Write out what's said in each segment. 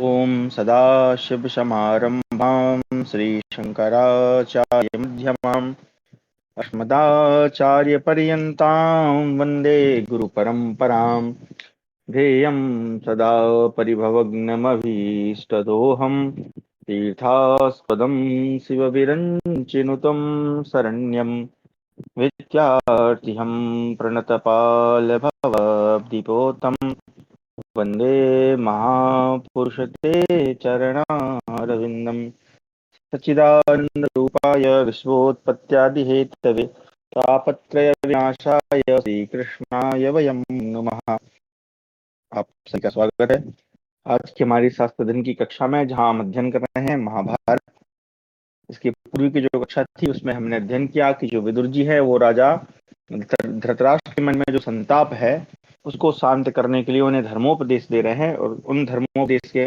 ओम सदाशिवसमारंभां श्रीशंकराचार्यमध्यमाम् अस्मदाचार्यपर्यन्तां वन्दे गुरुपरम्पराम्। ध्येयं सदा परिभवग्नमभीष्टदोहं तीर्थास्पदं शिवविरञ्चिनुतं शरण्यं विद्यार्थिहं प्रणतपालभवद्दिपोतं वन्दे महापुरुषते चरणारविन्दम्। सच्चिदानन्दरूपाय विश्वोत्पत्त्यादिहेतवे तापत्रयविनाशाय श्रीकृष्णाय वयं नमः। आप सभी का स्वागत है आज की हमारी शास्त्र अध्ययन की कक्षा में, जहां हम अध्ययन कर रहे हैं महाभारत। इसकी पूर्व की जो कक्षा थी उसमें हमने अध्ययन किया कि जो विदुर जी है वो राजा धृतराष्ट्र के मन में जो संताप है उसको शांत करने के लिए उन्हें धर्मोपदेश दे रहे हैं, और उन धर्मोपदेश के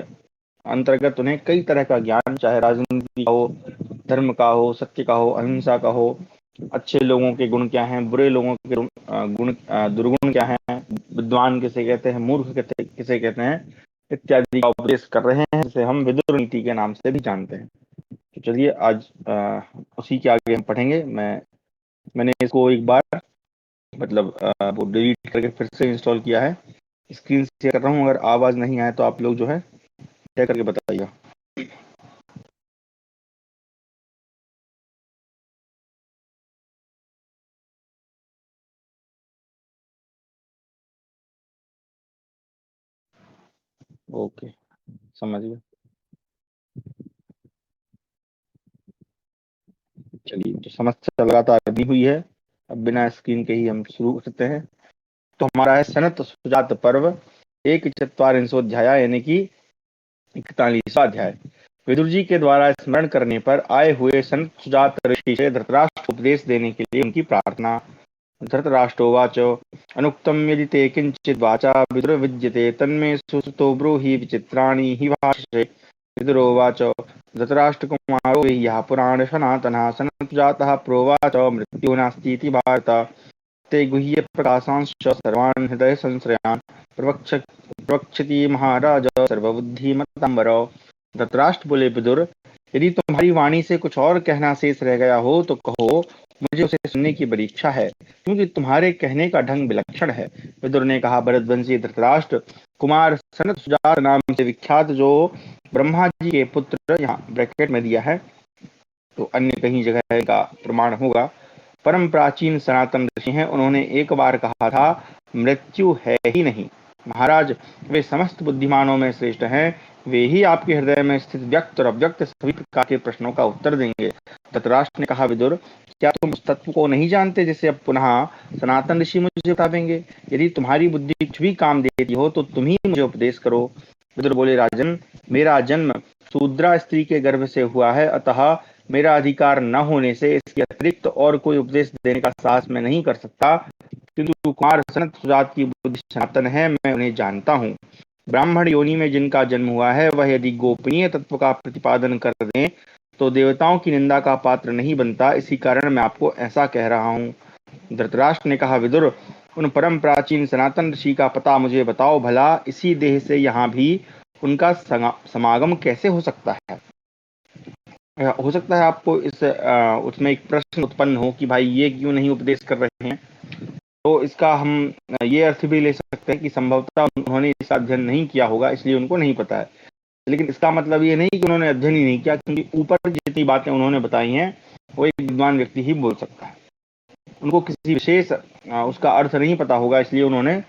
अंतर्गत उन्हें कई तरह का ज्ञान, चाहे राजनीति का हो, धर्म का हो, सत्य का हो, अहिंसा का हो, अच्छे लोगों के गुण क्या हैं, बुरे लोगों के गुण दुर्गुण क्या हैं, विद्वान किसे कहते हैं, मूर्ख किसे कहते हैं, इत्यादि का उपदेश कर रहे हैं, जिसे हम विदुर नीति के नाम से भी जानते हैं। तो चलिए आज उसी के आगे हम पढ़ेंगे। मैंने इसको एक बार वो डिलीट करके फिर से इंस्टॉल किया है। स्क्रीन शेयर कर रहा हूँ, अगर आवाज नहीं आए तो आप लोग जो है शेयर करके बताइएगा। ओके, समझ गया। चलिए, तो समस्या लगातार बनी हुई है। अब बिना स्क्रीन के ही हम शुरू करते हैं। तो हमारा है सनत सुजात पर्व एक चत्वारिंशोध्याय, यानी कि 41वां अध्याय। विदुर जी के द्वारा स्मरण करने पर आए हुए सनत सुजात ऋषि से धृतराष्ट्र को उपदेश देने के लिए उनकी प्रार्थना। धृतराष्ट्रोवाच अनुक्तं यदि ते किंचित् वाचा विदुर विद्यते तन्मे सुसुतो ब्रूहि विचित्राणि हि भाषसे। विदुरोवाच धृतराष्ट्रकुमारो यः पुराण सनातनः सनत्सुजातः प्रोवाच मृत्यो नास्तीति भारत। ते गुह्य प्रकाशांश्च सर्वान् हृदय संश्रयान् प्रवक्षति महाराज सर्वबुद्धिमतांबर। धृतराष्ट्र बोले, विदुर, यदि तुम्हारी वाणी से कुछ और कहना शेष रह गया हो तो कहो, मुझे उसे सुनने की बड़ी इच्छा है, क्योंकि तुम्हारे कहने का ढंग विलक्षण है। विदुर ने कहा, भरतवंशी धृतराष्ट्र, कुमार सनत सुजात नाम से विख्यात जो ब्रह्मा जी के पुत्र, यहाँ ब्रैकेट में दिया है तो अन्य कहीं जगह का प्रमाण होगा, परम प्राचीन सनातन ऋषि हैं। उन्होंने एक बार कहा था, मृत्यु है ही नहीं। महाराज, वे समस्त बुद्धिमानों में श्रेष्ठ हैं। वे ही आपके हृदय में स्थित व्यक्त और अव्यक्त सभी प्रकार के प्रश्नों का उत्तर देंगे। धृतराष्ट्र ने कहा, विदुर, क्या तुम उस तत्व को नहीं जानते जिसे अब पुनः सनातन ऋषि मुझे बतावेंगे? यदि तुम्हारी बुद्धि कुछ भी काम देती हो तो तुम ही मुझे उपदेश करो। विदुर बोले, राजन, मेरा जन्म शूद्रा स्त्री के गर्भ से हुआ है, अतः मेरा अधिकार न होने से इसके अतिरिक्त और कोई उपदेश देने का साहस मैं नहीं कर सकता। किंतु कुमार सनत सुजात की बुद्धि सनातन है, मैं उन्हें जानता हूँ। ब्राह्मण योनि में जिनका जन्म हुआ है वह यदि गोपनीय तत्व का प्रतिपादन कर दें तो देवताओं की निंदा का पात्र नहीं बनता। इसी कारण मैं आपको ऐसा कह रहा हूँ। धृतराष्ट्र ने कहा, विदुर, उन परम प्राचीन सनातन ऋषि का पता मुझे बताओ भला। इसी देह से यहाँ भी उनका समागम कैसे हो सकता है? हो सकता है आपको उसमें एक प्रश्न उत्पन्न हो कि भाई ये क्यों नहीं उपदेश कर रहे हैं। तो इसका हम ये अर्थ भी ले सकते हैं कि संभवतः उन्होंने इसका अध्ययन नहीं किया होगा, इसलिए उनको नहीं पता है। लेकिन इसका मतलब ये नहीं कि उन्होंने अध्ययन ही नहीं किया, क्योंकि ऊपर जितनी बातें उन्होंने बताई हैं वो एक विद्वान व्यक्ति ही बोल सकता है। उनको किसी विशेष उसका अर्थ नहीं पता होगा, इसलिए उन्होंने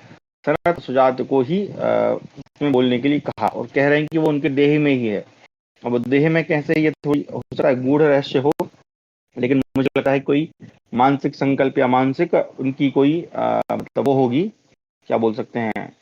सरल सुजात को ही उसमें बोलने के लिए कहा, और कह रहे हैं कि वो उनके देह में ही है। अब देह में कैसे, ये थोड़ी हो सकता है गूढ़ रहस्य हो, लेकिन मुझे लगता है कोई मानसिक संकल्प या मानसिक उनकी कोई वो होगी, क्या बोल सकते हैं,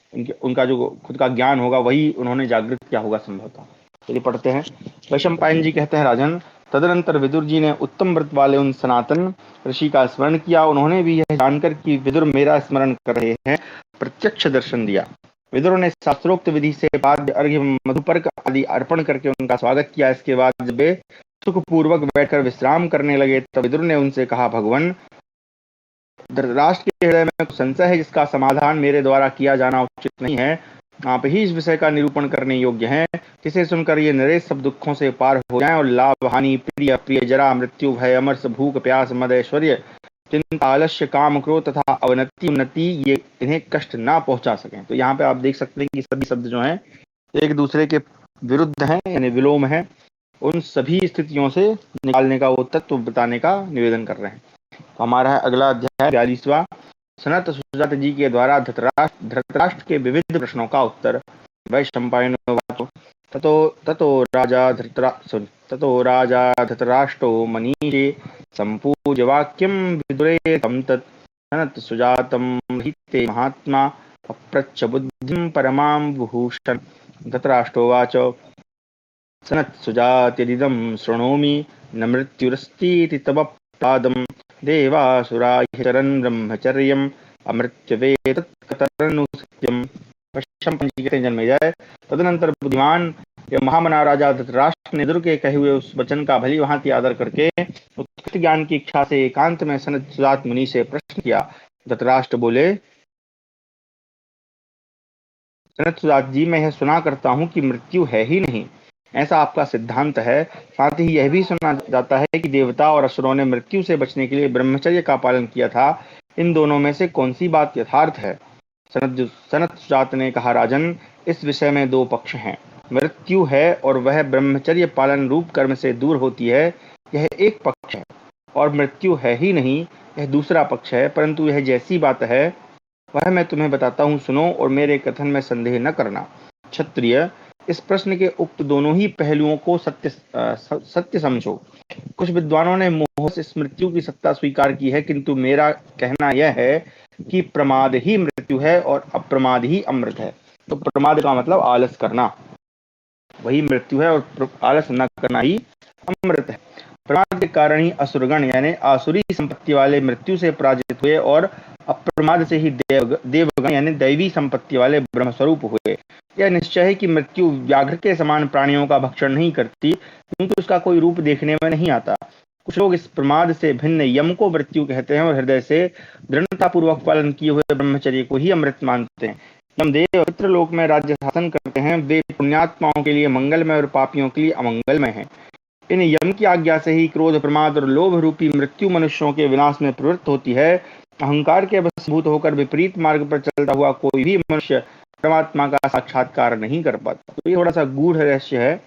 उनका जो खुद का ज्ञान होगा वही उन्होंने जागृत किया होगा संभवतः। चलिए पढ़ते हैं। वैशंपायन जी कहते हैं, राजन, तदनंतर विदुर जी ने उत्तम व्रत वाले उन सनातन ऋषि का स्मरण किया। उन्होंने भी यह जानकर कि विदुर मेरा स्मरण कर रहे हैं, प्रत्यक्ष दर्शन दिया। विदुर ने शास्त्रोक्त विधि से पाद्य अर्घ्य मधुपर्क आदि अर्पण करके उनका स्वागत किया। इसके बाद जब वे सुखपूर्वक बैठकर विश्राम करने लगे तब विदुर ने उनसे कहा, भगवान, धृतराष्ट्र के हृदय में कुछ संशय है जिसका समाधान मेरे द्वारा किया जाना उचित नहीं है। आप ही इस विषय का निरूपण करने योग्य हैं, जिसे सुनकर ये नरेश सब दुखों से पार हो जाएं और लाभ हानि प्रिय अप्रिय जरा मृत्यु भय अमरस भूख प्यास मद ऐश्वर्य चिंता आलस्य काम क्रोध तथा अवनति उन्नति ये इन्हें कष्ट ना पहुंचा सकें। तो यहाँ पे आप देख सकते हैं कि सभी शब्द जो हैं एक दूसरे के विरुद्ध हैं, यानी विलोम है। उन सभी स्थितियों से निकालने का वो तत्व बताने का निवेदन कर रहे हैं। तो हमारा है अगला अध्याय 42वां, सनत सुजात जी के द्वारा धृतराष्ट्र के विविध प्रश्नों का उत्तर। वैशंपायनो ततो ततो राजा धृतराष्ट्रो मनीषे संपूज्य वाक्यम विदुरे तं तत् सनत सुजातं हिते महात्मा अप्रच्छ बुद्धिं परमां विभूषन्। धृतराष्ट्रोवाच सनत सुजात्यदिदं शृणोमि न मृत्युरस्तीति तव पादं देवासुरा चरन् ब्रह्मचर्यम् अमृत्यवे तत्कतरनु सत्यम्। पश्चिम पंचकी कहते हैं जन्मेजय, तदनंतर बुद्धिमान या महामना राजा धृतराष्ट्र ने विदुर के कहे हुए उस वचन का भली भांति आदर करके उत्कृष्ट ज्ञान की इच्छा से एकांत में सनत सुजात मुनि से प्रश्न किया। धृतराष्ट्र बोले, सनत सुजात जी, मैं यह सुना करता हूँ कि मृत्यु है ही नहीं, ऐसा आपका सिद्धांत है। साथ ही यह भी सुना जाता है कि देवता और असुरों ने मृत्यु से बचने के लिए ब्रह्मचर्य का पालन किया था। इन दोनों में से कौन सी बात यथार्थ है? सनत सुजात ने कहा, राजन, इस विषय में दो पक्ष हैं। मृत्यु है और वह ब्रह्मचर्य पालन रूप कर्म से दूर होती है, यह एक पक्ष है, और मृत्यु है ही नहीं, यह दूसरा पक्ष है। परंतु यह जैसी बात है वह मैं तुम्हें बताता हूँ, सुनो और मेरे कथन में संदेह न करना। क्षत्रिय, इस प्रश्न के उक्त दोनों ही पहलुओं को सत्य समझो। कुछ विद्वानों ने मोह से इस मृत्यु की सत्ता स्वीकार की है, किंतु मेरा कहना यह है कि प्रमाद ही मृत्यु है और अप्रमाद ही अमृत है। तो प्रमाद का मतलब आलस करना, वही मृत्यु है, और आलस न करना ही अमृत है। प्रमाद के कारण ही असुरगण यानी आसुरी संपत्ति वाले मृत्यु से पराजित हुए और अप्रमाद से ही देवगण यानी दैवी संपत्ति वाले ब्रह्मस्वरूप हुए। यह निश्चय है कि मृत्यु व्याघ्र के समान प्राणियों का भक्षण नहीं करती, किंतु उसका कोई रूप देखने में नहीं आता। कुछ लोग इस प्रमाद से भिन्न यम को मृत्यु कहते हैं और हृदय से दृढ़ता पूर्वक पालन किए हुए ब्रह्मचर्य को ही अमृत मानते हैं। यमदेव पितृलोक में राज्य शासन करते हैं, वे पुण्यात्माओं के लिए मंगलमय और पापियों के लिए अमंगलमय हैं। इन यम की आज्ञा से ही क्रोध प्रमाद और लोभ रूपी मृत्यु मनुष्यों के विनाश में प्रवृत्त होती है। अहंकार के वशीभूत होकर विपरीत मार्ग पर चलता हुआ कोई भी मनुष्य परमात्मा का साक्षात्कार नहीं कर पाता। तो ये थोड़ा सा गूढ़ रहस्य है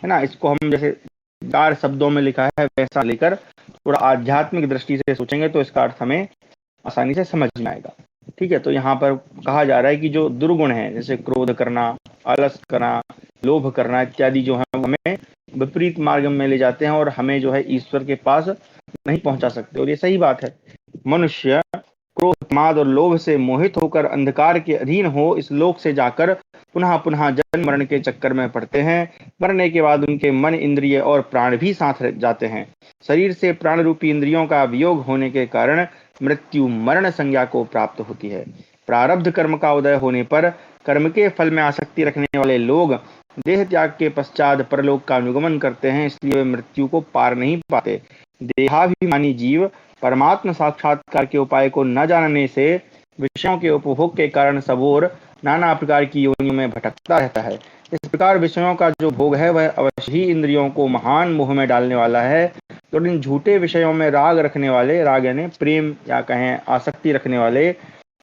ना। इसको हम जैसे 4 शब्दों में लिखा है वैसा लेकर थोड़ा आध्यात्मिक दृष्टि से सोचेंगे तो इसका अर्थ हमें आसानी से समझ में आएगा। ठीक है, तो यहाँ पर कहा जा रहा है कि जो दुर्गुण है, जैसे क्रोध करना, आलस करना, लोभ करना इत्यादि जो है हमें विपरीत मार्ग में ले जाते हैं और हमें जो है ईश्वर के पास नहीं पहुंचा सकते। और ये सही बात है। मनुष्य क्रोध प्रमाद और लोभ से मोहित होकर अंधकार के अधीन हो इस लोक से जाकर पुनः पुनः जन्म मरण के चक्कर में पड़ते हैं। मरने के बाद उनके मन, इंद्रिय और प्राण भी साथ जाते हैं। शरीर से प्राण रूपी इंद्रियों का वियोग होने के कारण मृत्यु मरण संज्ञा को प्राप्त होती है। प्रारब्ध कर्म का उदय होने पर कर्म के फल में आसक्ति रखने वाले लोग देह त्याग के पश्चात परलोक का अनुगमन करते हैं, इसलिए वे मृत्यु को पार नहीं पाते। देहाभिमानी जीव परमात्म साक्षात्कार के उपाय को न जानने से विषयों के उपभोग के कारण सब ओर नाना प्रकार की योनियों में भटकता रहता है। इस प्रकार विषयों का जो भोग है वह अवश्य ही इंद्रियों को महान मोह में डालने वाला है। तो इन झूठे विषयों में राग रखने वाले, राग यानी प्रेम या कहें आसक्ति रखने वाले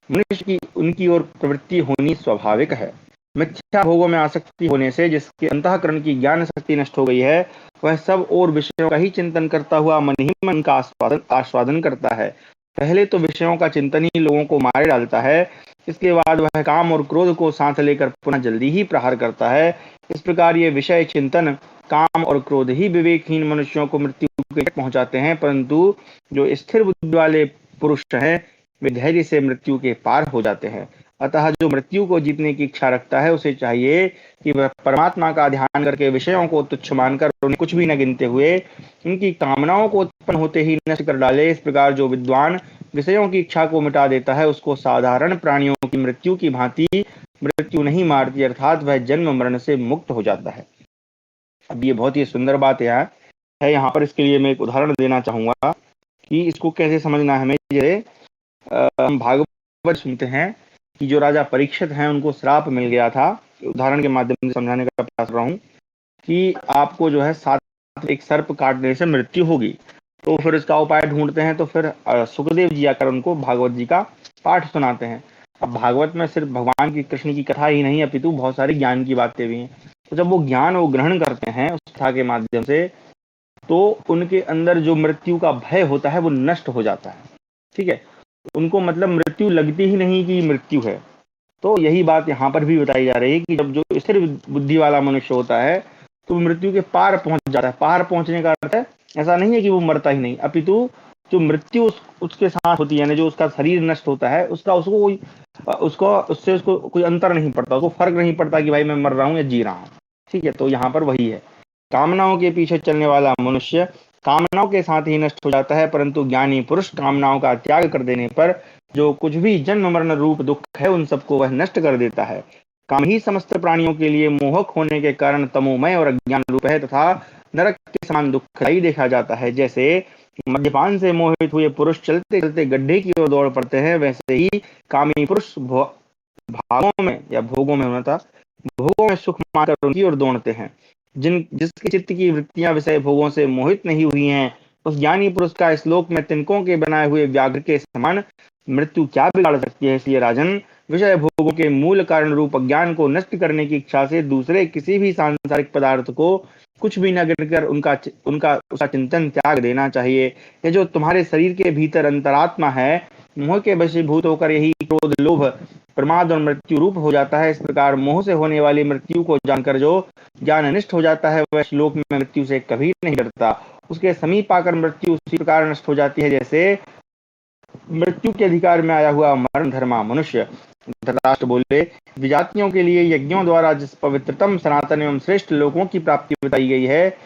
मनुष्य की उनकी ओर प्रवृत्ति होनी स्वाभाविक है। मिथ्या भोगों में आसक्ति होने से जिसके अंतःकरण की ज्ञान शक्ति नष्ट हो गई है, वह सब और विषयों का ही चिंतन करता हुआ मन ही मन का आस्वादन करता है। पहले तो विषयों का चिंतन ही लोगों को मारे डालता है, इसके बाद वह काम और क्रोध को साथ लेकर पुनः जल्दी ही प्रहार करता है। इस प्रकार ये विषय चिंतन, काम और क्रोध ही विवेकहीन मनुष्यों को मृत्यु के तक पहुंचाते हैं। परंतु जो स्थिर बुद्धि वाले पुरुष हैं वे धैर्य से मृत्यु के पार हो जाते हैं। अतः जो मृत्यु को जीतने की इच्छा रखता है उसे चाहिए कि वह परमात्मा का ध्यान करके विषयों को तुच्छ मानकर उन्हें कुछ भी न गिनते हुए उनकी कामनाओं को उत्पन्न होते ही नष्ट कर डाले। इस प्रकार जो विद्वान विषयों की इच्छा को मिटा देता है उसको साधारण प्राणियों की मृत्यु की भांति मृत्यु नहीं मारती, अर्थात वह जन्म मरण से मुक्त हो जाता है। अब ये बहुत ही सुंदर बात यहाँ पर इसके लिए मैं एक उदाहरण देना चाहूंगा कि इसको कैसे समझना है हमें। हम भागवत सुनते हैं कि जो राजा परीक्षित हैं उनको श्राप मिल गया था। उदाहरण के माध्यम से समझाने का प्रयास कर रहा हूँ कि आपको जो है सात एक सर्प काटने से मृत्यु होगी। तो फिर इसका उपाय ढूंढते हैं, तो फिर सुखदेव जी आकर उनको भागवत जी का पाठ सुनाते हैं। अब भागवत में सिर्फ भगवान की कृष्ण की कथा ही नहीं अपितु बहुत सारी ज्ञान की बातें भी हैं। तो जब वो ज्ञान वो ग्रहण करते हैं उस कथा के माध्यम से, तो उनके अंदर जो मृत्यु का भय होता है वो नष्ट हो जाता है। ठीक है, उनको मतलब मृत्यु लगती ही नहीं कि मृत्यु है। तो यही बात यहाँ पर भी बताई जा रही है कि जब जो स्थिर बुद्धि वाला मनुष्य होता है तो मृत्यु के पार पहुंच जाता है। पार पहुंचने का अर्थ है ऐसा नहीं है कि वो मरता ही नहीं, अपितु जो मृत्यु उसके साथ होती है, यानी जो उसका शरीर नष्ट होता है उसका उसको कोई उससे उसको कोई अंतर नहीं पड़ता, उसको फर्क नहीं पड़ता कि भाई मैं मर रहा हूँ या जी रहा हूँ। ठीक है, तो यहाँ पर वही है, कामनाओं के पीछे चलने वाला मनुष्य कामनाओं के साथ ही नष्ट हो जाता है, परंतु ज्ञानी पुरुष कामनाओं का त्याग कर देने पर जो कुछ भी जन्म मरण रूप दुख है उन सबको वह नष्ट कर देता है। काम ही समस्त प्राणियों के लिए मोहक होने के कारण तमोमय और अज्ञान रूप है तथा नरक के समान दुखदायी देखा जाता है। जैसे मद्यपान से मोहित हुए पुरुष चलते चलते गड्ढे की ओर दौड़ पड़ते हैं, वैसे ही कामी पुरुष भागों में या भोगों में होना था, भोगों में सुख मानकर उनकी ओर दौड़ते हैं। जिसके चित्त की वृत्तियां विषय भोगों से मोहित नहीं हुई हैं, उस ज्ञानी पुरुष का श्लोक में तिनकों के बनाए हुए व्याघ्र के समान मृत्यु क्या बिगाड़ सकती है। इसलिए राजन, विषय भोगों के मूल कारण रूप अज्ञान को नष्ट करने की इच्छा से दूसरे किसी भी सांसारिक पदार्थ को कुछ भी न गिनकर उनका उनका उसका चिंतन त्याग देना चाहिए। ये जो तुम्हारे शरीर के भीतर अंतरात्मा है, मोह के वशीभूत होकर यही क्रोध लोभ प्रमाद और मृत्यु रूप हो जाता है। इस प्रकार मोह से होने वाली मृत्यु को जानकर जो ज्ञान अनिष्ट हो जाता है वह श्लोक में मृत्यु से कभी नहीं डरता। उसके समीप आकर मृत्यु उसी प्रकार नष्ट हो जाती है जैसे मृत्यु के अधिकार में आया हुआ मरण धर्मा मनुष्य। धृतराष्ट्र बोले, विजातियों के लिए यज्ञों द्वारा जिस पवित्रतम सनातन एवं श्रेष्ठ लोकों की प्राप्ति बताई गई है,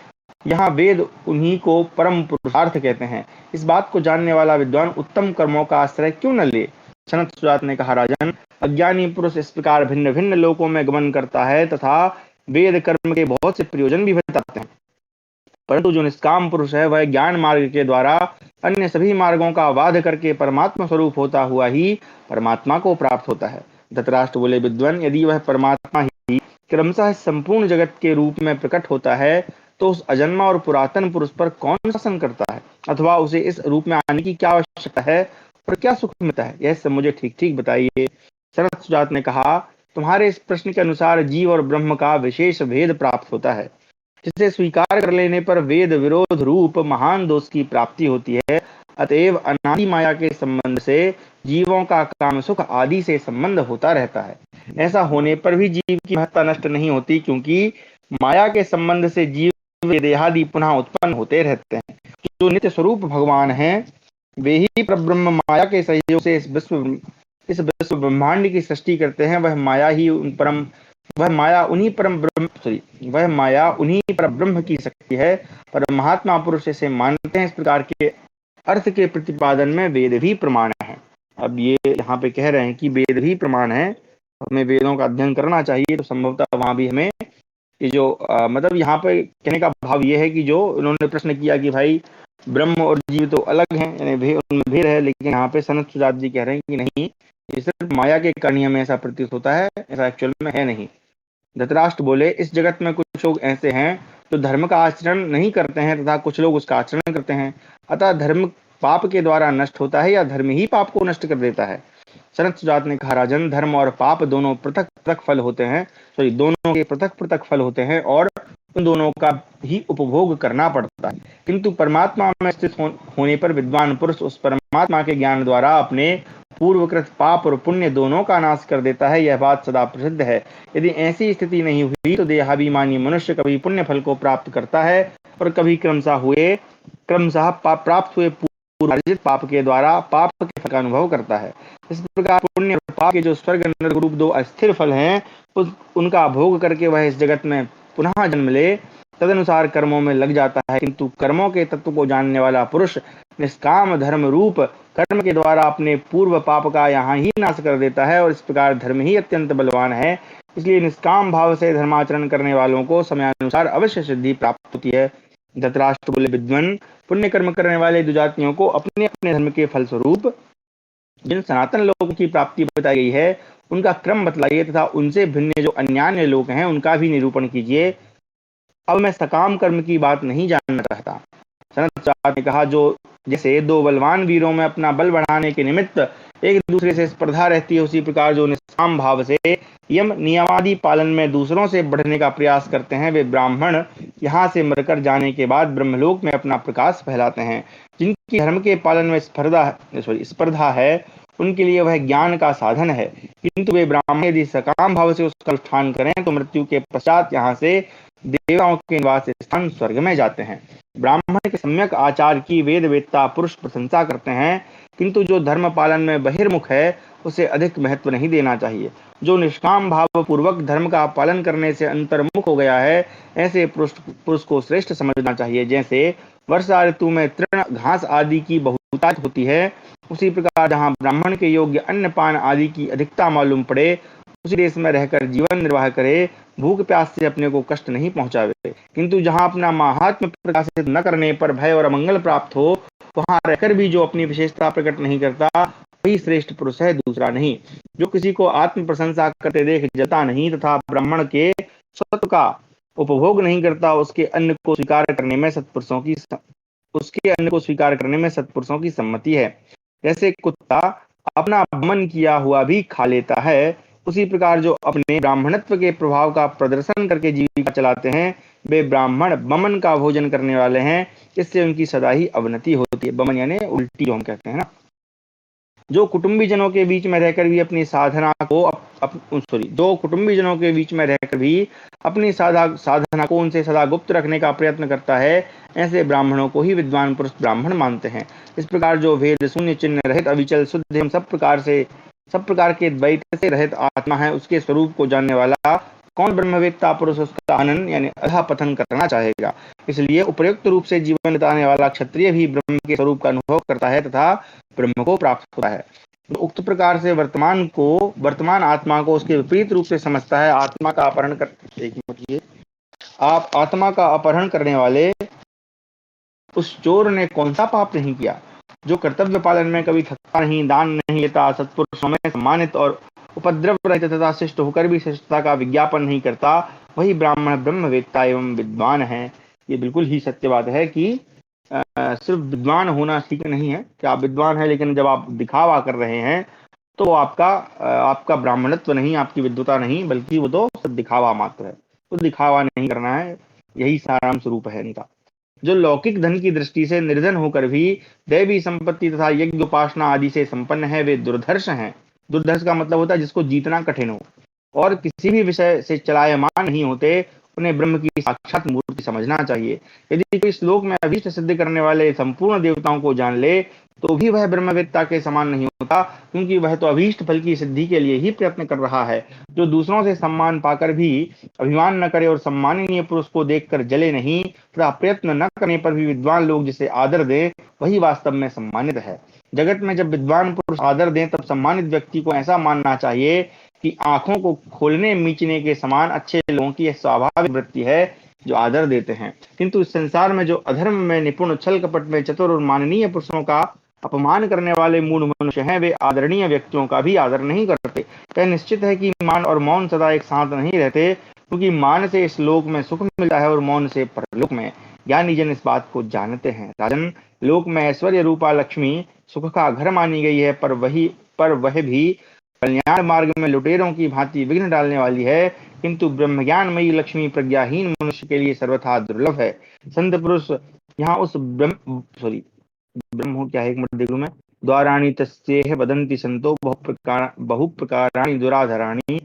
यहाँ वेद उन्हीं को परम पुरुषार्थ कहते हैं। इस बात को जानने वाला विद्वान उत्तम कर्मों का आश्रय क्यों न ले। सनत सुजात ने कहा, राजन, अज्ञानी पुरुष इस प्रकार भिन्न भिन्न लोकों में गमन करता है तथा वेद कर्म के बहुत से प्रयोजन भी बताते हैं, परंतु जो निष्काम पुरुष है वह ज्ञान मार्ग के द्वारा अन्य सभी मार्गों का वाध करके परमात्मा स्वरूप होता हुआ ही परमात्मा को प्राप्त होता है। धृतराष्ट्र बोले, विद्वान, यदि वह परमात्मा ही क्रमशः संपूर्ण जगत के रूप में प्रकट होता है तो उस अजन्मा और पुरातन पुरुष पर कौन शासन करता है, अथवा उसे इस रूप में आने की क्या आवश्यकता है और क्या सुख मिलता है, यह सब मुझे ठीक ठीक बताइए। सनत सुजात ने कहा, तुम्हारे इस प्रश्न के अनुसार जीव और ब्रह्म का विशेष भेद प्राप्त होता है, जिसे स्वीकार कर लेने पर वेद विरोध रूप महान दोष की प्राप्ति होती है। अतएव अनादि माया के संबंध से जीवों का काम सुख आदि से संबंध होता रहता है। ऐसा होने पर भी जीव की महत्ता नष्ट नहीं होती, क्योंकि माया के संबंध से जीव देहादि पुनः उत्पन्न होते रहते हैं। जो नित्य स्वरूप भगवान हैं वे ही परब्रह्म माया के सहयोग से इस विश्व ब्रह्मांड की सृष्टि करते हैं। वह माया उन्हीं पर ब्रह्म की शक्ति है, पर महात्मा पुरुष इसे मानते हैं। इस प्रकार के अर्थ के प्रतिपादन में वेद भी प्रमाण है। अब ये यहाँ पे कह रहे हैं कि वेद भी प्रमाण है, हमें वेदों का अध्ययन करना चाहिए। तो संभवतः वहां भी हमें ये जो मतलब यहाँ पे कहने का भाव ये है कि जो उन्होंने प्रश्न किया कि भाई ब्रह्म और जीव तो अलग हैं, यानी उनमें भेद है, लेकिन यहाँ पे सनत सुजात जी कह रहे हैं कि नहीं, ये सिर्फ माया के कारण हमें ऐसा प्रतीत होता है, ऐसा एक्चुअल में है नहीं। धृतराष्ट्र बोले, इस जगत में कुछ लोग ऐसे हैं जो धर्म का आचरण नहीं करते हैं तथा कुछ लोग उसका आचरण करते हैं। अतः धर्म पाप के द्वारा नष्ट होता है या धर्म ही पाप को नष्ट कर देता है। सनत सुजात ने कहा, राजन, धर्म और पाप दोनों पृथक पृथक फल होते हैं, सॉरी दोनों के पृथक पृथक फल होते हैं और उन दोनों का ही उपभोग करना पड़ता है, किंतु परमात्मा में स्थित होने पर विद्वान पुरुष उस परमात्मा के ज्ञान द्वारा अपने पूर्वकृत पाप और पुण्य दोनों का नाश कर देता है। यह बात सदा प्रसिद्ध है। यदि ऐसी स्थिति नहीं हुई तो देहाभिमानी मनुष्य कभी पुण्य फल को प्राप्त करता है और कभी क्रमशः प्राप्त हुए पूर्वार्जित पाप के द्वारा पाप के फल का अनुभव करता है। इस प्रकार पुण्य और पाप के जो स्वर्ग नरक रूप दो अस्थिर फल हैं, उनका भोग करके वह इस जगत में पुनः जन्म ले, तदनुसार कर्मों में लग जाता है। किंतु कर्मों के तत्व को जानने वाला पुरुष निष्काम धर्म रूप कर्म के द्वारा अपने पूर्व पाप का यहाँ ही नाश कर देता है और इस प्रकार धर्म ही अत्यंत बलवान है। इसलिए निष्काम भाव से धर्माचरण करने वालों को समयानुसार अवश्य सिद्धि प्राप्त होती है। धृतराष्ट्र बोले, विद्वान, पुण्य कर्म करने वाले दुजातियों को अपने अपने धर्म के फलस्वरूप जिन सनातन लोगों की प्राप्ति बताई गई है उनका क्रम बतलाइए तथा उनसे भिन्न जो अन्यान्य लोग हैं उनका भी निरूपण कीजिए। अब मैं सकाम कर्म की बात नहीं जानना चाहता। सनत ने कहा, जो जैसे दो बलवान वीरों में अपना बल बढ़ाने के निमित्त एक दूसरे से स्पर्धा रहती है, उसी प्रकार जो निष्काम भाव से यम नियमादि पालन में दूसरों से बढ़ने का प्रयास करते हैं, वे ब्राह्मण यहाँ से मरकर जाने के बाद ब्रह्मलोक में अपना प्रकाश फैलाते हैं। जिनकी धर्म के पालन में स्पर्धा है, उनके लिए वह ज्ञान का साधन है, किंतु वे ब्राह्मण यदि सकाम भाव से उसका अनुष्ठान करें तो मृत्यु के पश्चात यहाँ से देवताओं के निवास स्थान स्वर्ग में जाते हैं। ब्राह्मण के सम्यक आचार की वेद वेत्ता पुरुष प्रशंसा करते हैं, किंतु जो धर्म पालन में बहिर्मुख है उसे अधिक महत्व नहीं देना चाहिए। जो निष्काम भाव पूर्वक धर्म का पालन करने से अंतर्मुख हो गया है, ऐसे पुरुष को श्रेष्ठ समझना चाहिए। जैसे वर्षा ऋतु में तृण घास आदि की बहुतायत होती है, उसी प्रकार जहाँ ब्राह्मण के योग्य अन्न पान आदि की अधिकता मालूम पड़े, उसी देश में रहकर जीवन निर्वाह करे, भूख प्यास से अपने को कष्ट नहीं पहुंचावे। किंतु जहाँ अपना महात्म्य प्रकाशित न करने पर भय और अमंगल प्राप्त हो, वहां रहकर भी जो अपनी विशेषता प्रकट नहीं करता, वही श्रेष्ठ पुरुष है, दूसरा नहीं। जो किसी को आत्म प्रशंसा करते देख जता नहीं तथा ब्राह्मण के सत्व का उपभोग नहीं करता, उसके अन्न को स्वीकार करने में सत्पुरुषों की सम्मति है। जैसे कुत्ता अपना बमन किया हुआ भी खा लेता है, उसी प्रकार जो अपने ब्राह्मणत्व के प्रभाव का प्रदर्शन करके जीविका चलाते हैं, वे ब्राह्मण बमन का भोजन करने वाले हैं। इससे उनकी सदा ही अवनति होती है। बमन यानी उल्टी जो हम कहते हैं ना। जो कुटुंबी जनों के बीच में रहकर भी अपनी साधना को उनसे सदा गुप्त रखने का प्रयत्न करता है, ऐसे ब्राह्मणों को ही विद्वान पुरुष ब्राह्मण मानते हैं। इस प्रकार जो वेद शून्य चिन्ह रहित अविचल शुद्ध एवं सब प्रकार के द्वैत से रहित आत्मा है, उसके स्वरूप को जानने वाला कौन ब्रह्मवेत्ता पुरुष उसका आनंद यानी अधा पतन करना चाहेगा। इसलिए उपयुक्त रूप से जीवन बिताने वाला क्षत्रिय भी ब्रह्म के स्वरूप का अनुभव करता है तथा ब्रह्म को प्राप्त होता है। तो उक्त प्रकार से वर्तमान आत्मा को उसके विपरीत रूप से समझता है। आप आत्मा का अपहरण करने वाले उस चोर ने कौन सा पाप नहीं किया। जो कर्तव्य पालन में कभी थकता नहीं, दान नहीं लेता, सत्पुरुषों में सम्मानित और उपद्रव रहित तथा शिष्ट होकर भी शिष्टता का विज्ञापन नहीं करता, वही ब्राह्मण ब्रह्मवेत्ता एवं विद्वान है। ये बिल्कुल ही सत्य बात है कि सिर्फ विद्वान होना ठीक नहीं है कि आप विद्वान हैं, लेकिन जब आप दिखावा कर रहे हैं तो आपका ब्राह्मणत्व नहीं, आपकी विद्वता नहीं, बल्कि वो तो सब दिखावा मात्र है। तो दिखावा नहीं करना है, यही सारांश स्वरूप है इनका। जो लौकिक धन की दृष्टि से निर्धन होकर भी दैवी संपत्ति तथा यज्ञ उपासना आदि से संपन्न है, वे दुर्धर्ष हैं। दुर्धर्ष का मतलब होता है जिसको जीतना कठिन हो और किसी भी विषय से चलायमान नहीं होते, उन्हें ब्रह्म की साक्षात मूर्ति समझना चाहिए। यदि कोई श्लोक में अभीष्ट सिद्ध करने वाले संपूर्ण देवताओं को जान ले तो भी वह ब्रह्मवेत्ता के समान नहीं होता, क्योंकि वह तो अभीष्ट फल की सिद्धि के लिए ही प्रयत्न कर रहा है। जो दूसरों से सम्मान पाकर भी अभिमान न करे और सम्माननीय पुरुष को देखकर जले नहीं तथा प्रयत्न न करने पर भी विद्वान लोग जिसे आदर दें, वही वास्तव में सम्मानित है। जगत में जब विद्वान पुरुष आदर दें, तब सम्मानित व्यक्ति को ऐसा मानना चाहिए कि आंखों को खोलने मीचने के समान अच्छे लोगों की यह स्वाभाविक वृत्ति है जो आदर देते हैं। किंतु इस संसार में जो अधर्म में निपुण, छल कपट में चतुर और माननीय पुरुषों का अपमान करने वाले मूढ़ मनुष्य हैं, वे आदरणीय व्यक्तियों का भी आदर नहीं करते। यह निश्चित है कि मान और मौन सदा एक साथ नहीं रहते, क्योंकि मान से इस लोक में सुख मिलता है और मौन से परलोक में। ज्ञानी जन इस बात को जानते हैं। राजन, लोक में ऐश्वर्य रूपा लक्ष्मी सुख का घर मानी गई है, पर वह भी कल्याण मार्ग में लुटेरों की भांति विघ्न डालने वाली है। किंतु ब्रह्मज्ञानमयी लक्ष्मी प्रज्ञाहीन मनुष्य के लिए सर्वथा दुर्लभ है। संत पुरुष यहाँ उस ब्रह्म क्या है, एक मिनट देख लूं मैं। द्वाराणि तस्येह वदन्ति संतो बहुप्रकाराणि दुराधराणि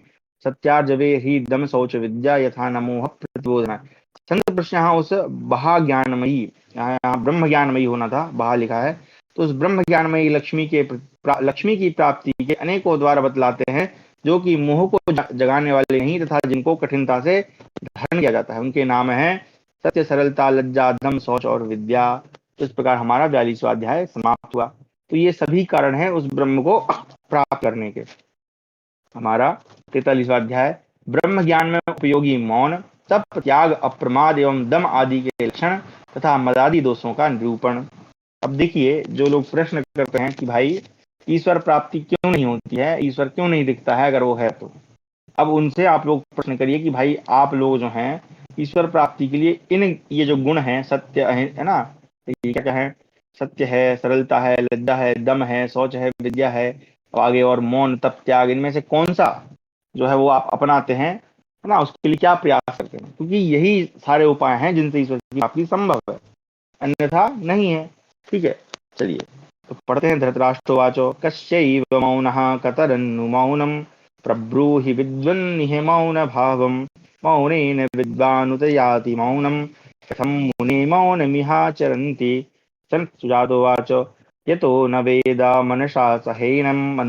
सत्यार्जवे ही दम शौच विद्या यथा नमोह प्रतिबोधना। संत पुरुष यहाँ उस महाज्ञानमयी, यहाँ ब्रह्म ज्ञानमयी होना था, बहा लिखा है, तो उस ब्रह्म ज्ञानमयी लक्ष्मी की प्राप्ति के अनेकों द्वार बतलाते हैं, जो कि मोह को जगाने वाले नहीं तथा जिनको कठिनता से धारण किया जाता है। उनके नाम है सत्य, सरलता, लज्जा, दम, शौच और विद्या। तो इस प्रकार हमारा 42वां अध्याय समाप्त हुआ। तो ये सभी कारण है उस ब्रह्म को प्राप्त करने के। हमारा 43वां अध्याय ब्रह्म ज्ञान में उपयोगी मौन, तप, त्याग, अप्रमाद एवं दम आदि के लक्षण तथा मदादि दोषों का निरूपण। अब देखिए, जो लोग प्रश्न करते हैं कि भाई ईश्वर प्राप्ति क्यों नहीं होती है, ईश्वर क्यों नहीं दिखता है अगर वो है तो। अब उनसे आप लोग प्रश्न करिए कि भाई आप लोग जो हैं ईश्वर प्राप्ति के लिए इन ये जो गुण हैं, सत्य है ना, ये क्या क्या है, सत्य है, सरलता है, लज्जा है, दम है, शौच है, विद्या है, और आगे और मौन, तप, त्याग, इनमें से कौन सा जो है वो आप अपनाते हैं, है ना, उसके लिए क्या प्रयास करते हैं, क्योंकि यही सारे उपाय हैं जिनसे ईश्वर की प्राप्ति संभव है, अन्यथा नहीं है। ठीक है, चलिए तो पढ़ते हैं। धृतराष्ट्रोवाचो कस्यैव मौनः कतरन्नु मौनम प्रब्रूहि विद्वन्निह मौन भावम मौनेन विद्वानुत याति मौनम कथं मुने मौनमिहाचरन्ति। सुजातोवाच यतो न वेदा मनसा सहेनम्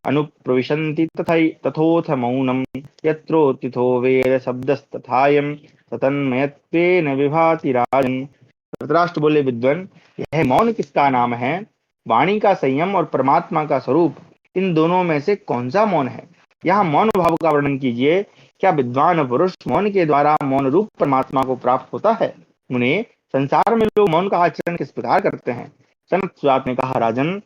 अनुप्रविशन्ति तथोथ मौनम यत्रोत्थितो वेद शब्दस्तथायं ततन्मयत्वेन विभाति राजन्। धृतराष्ट्र बोले, विद्वान, यह मौन किसका नाम है? वाणी का संयम और परमात्मा का स्वरूप, इन दोनों में से कौन सा मौन है? यहाँ मौन भाव का वर्णन कीजिए। क्या विद्वान पुरुष मौन के द्वारा मौन रूप परमात्मा को प्राप्त होता है? मुने, संसार में लोग मौन का आचरण किस प्रकार करते हैं? सनत सुजात ने कहा, राजन,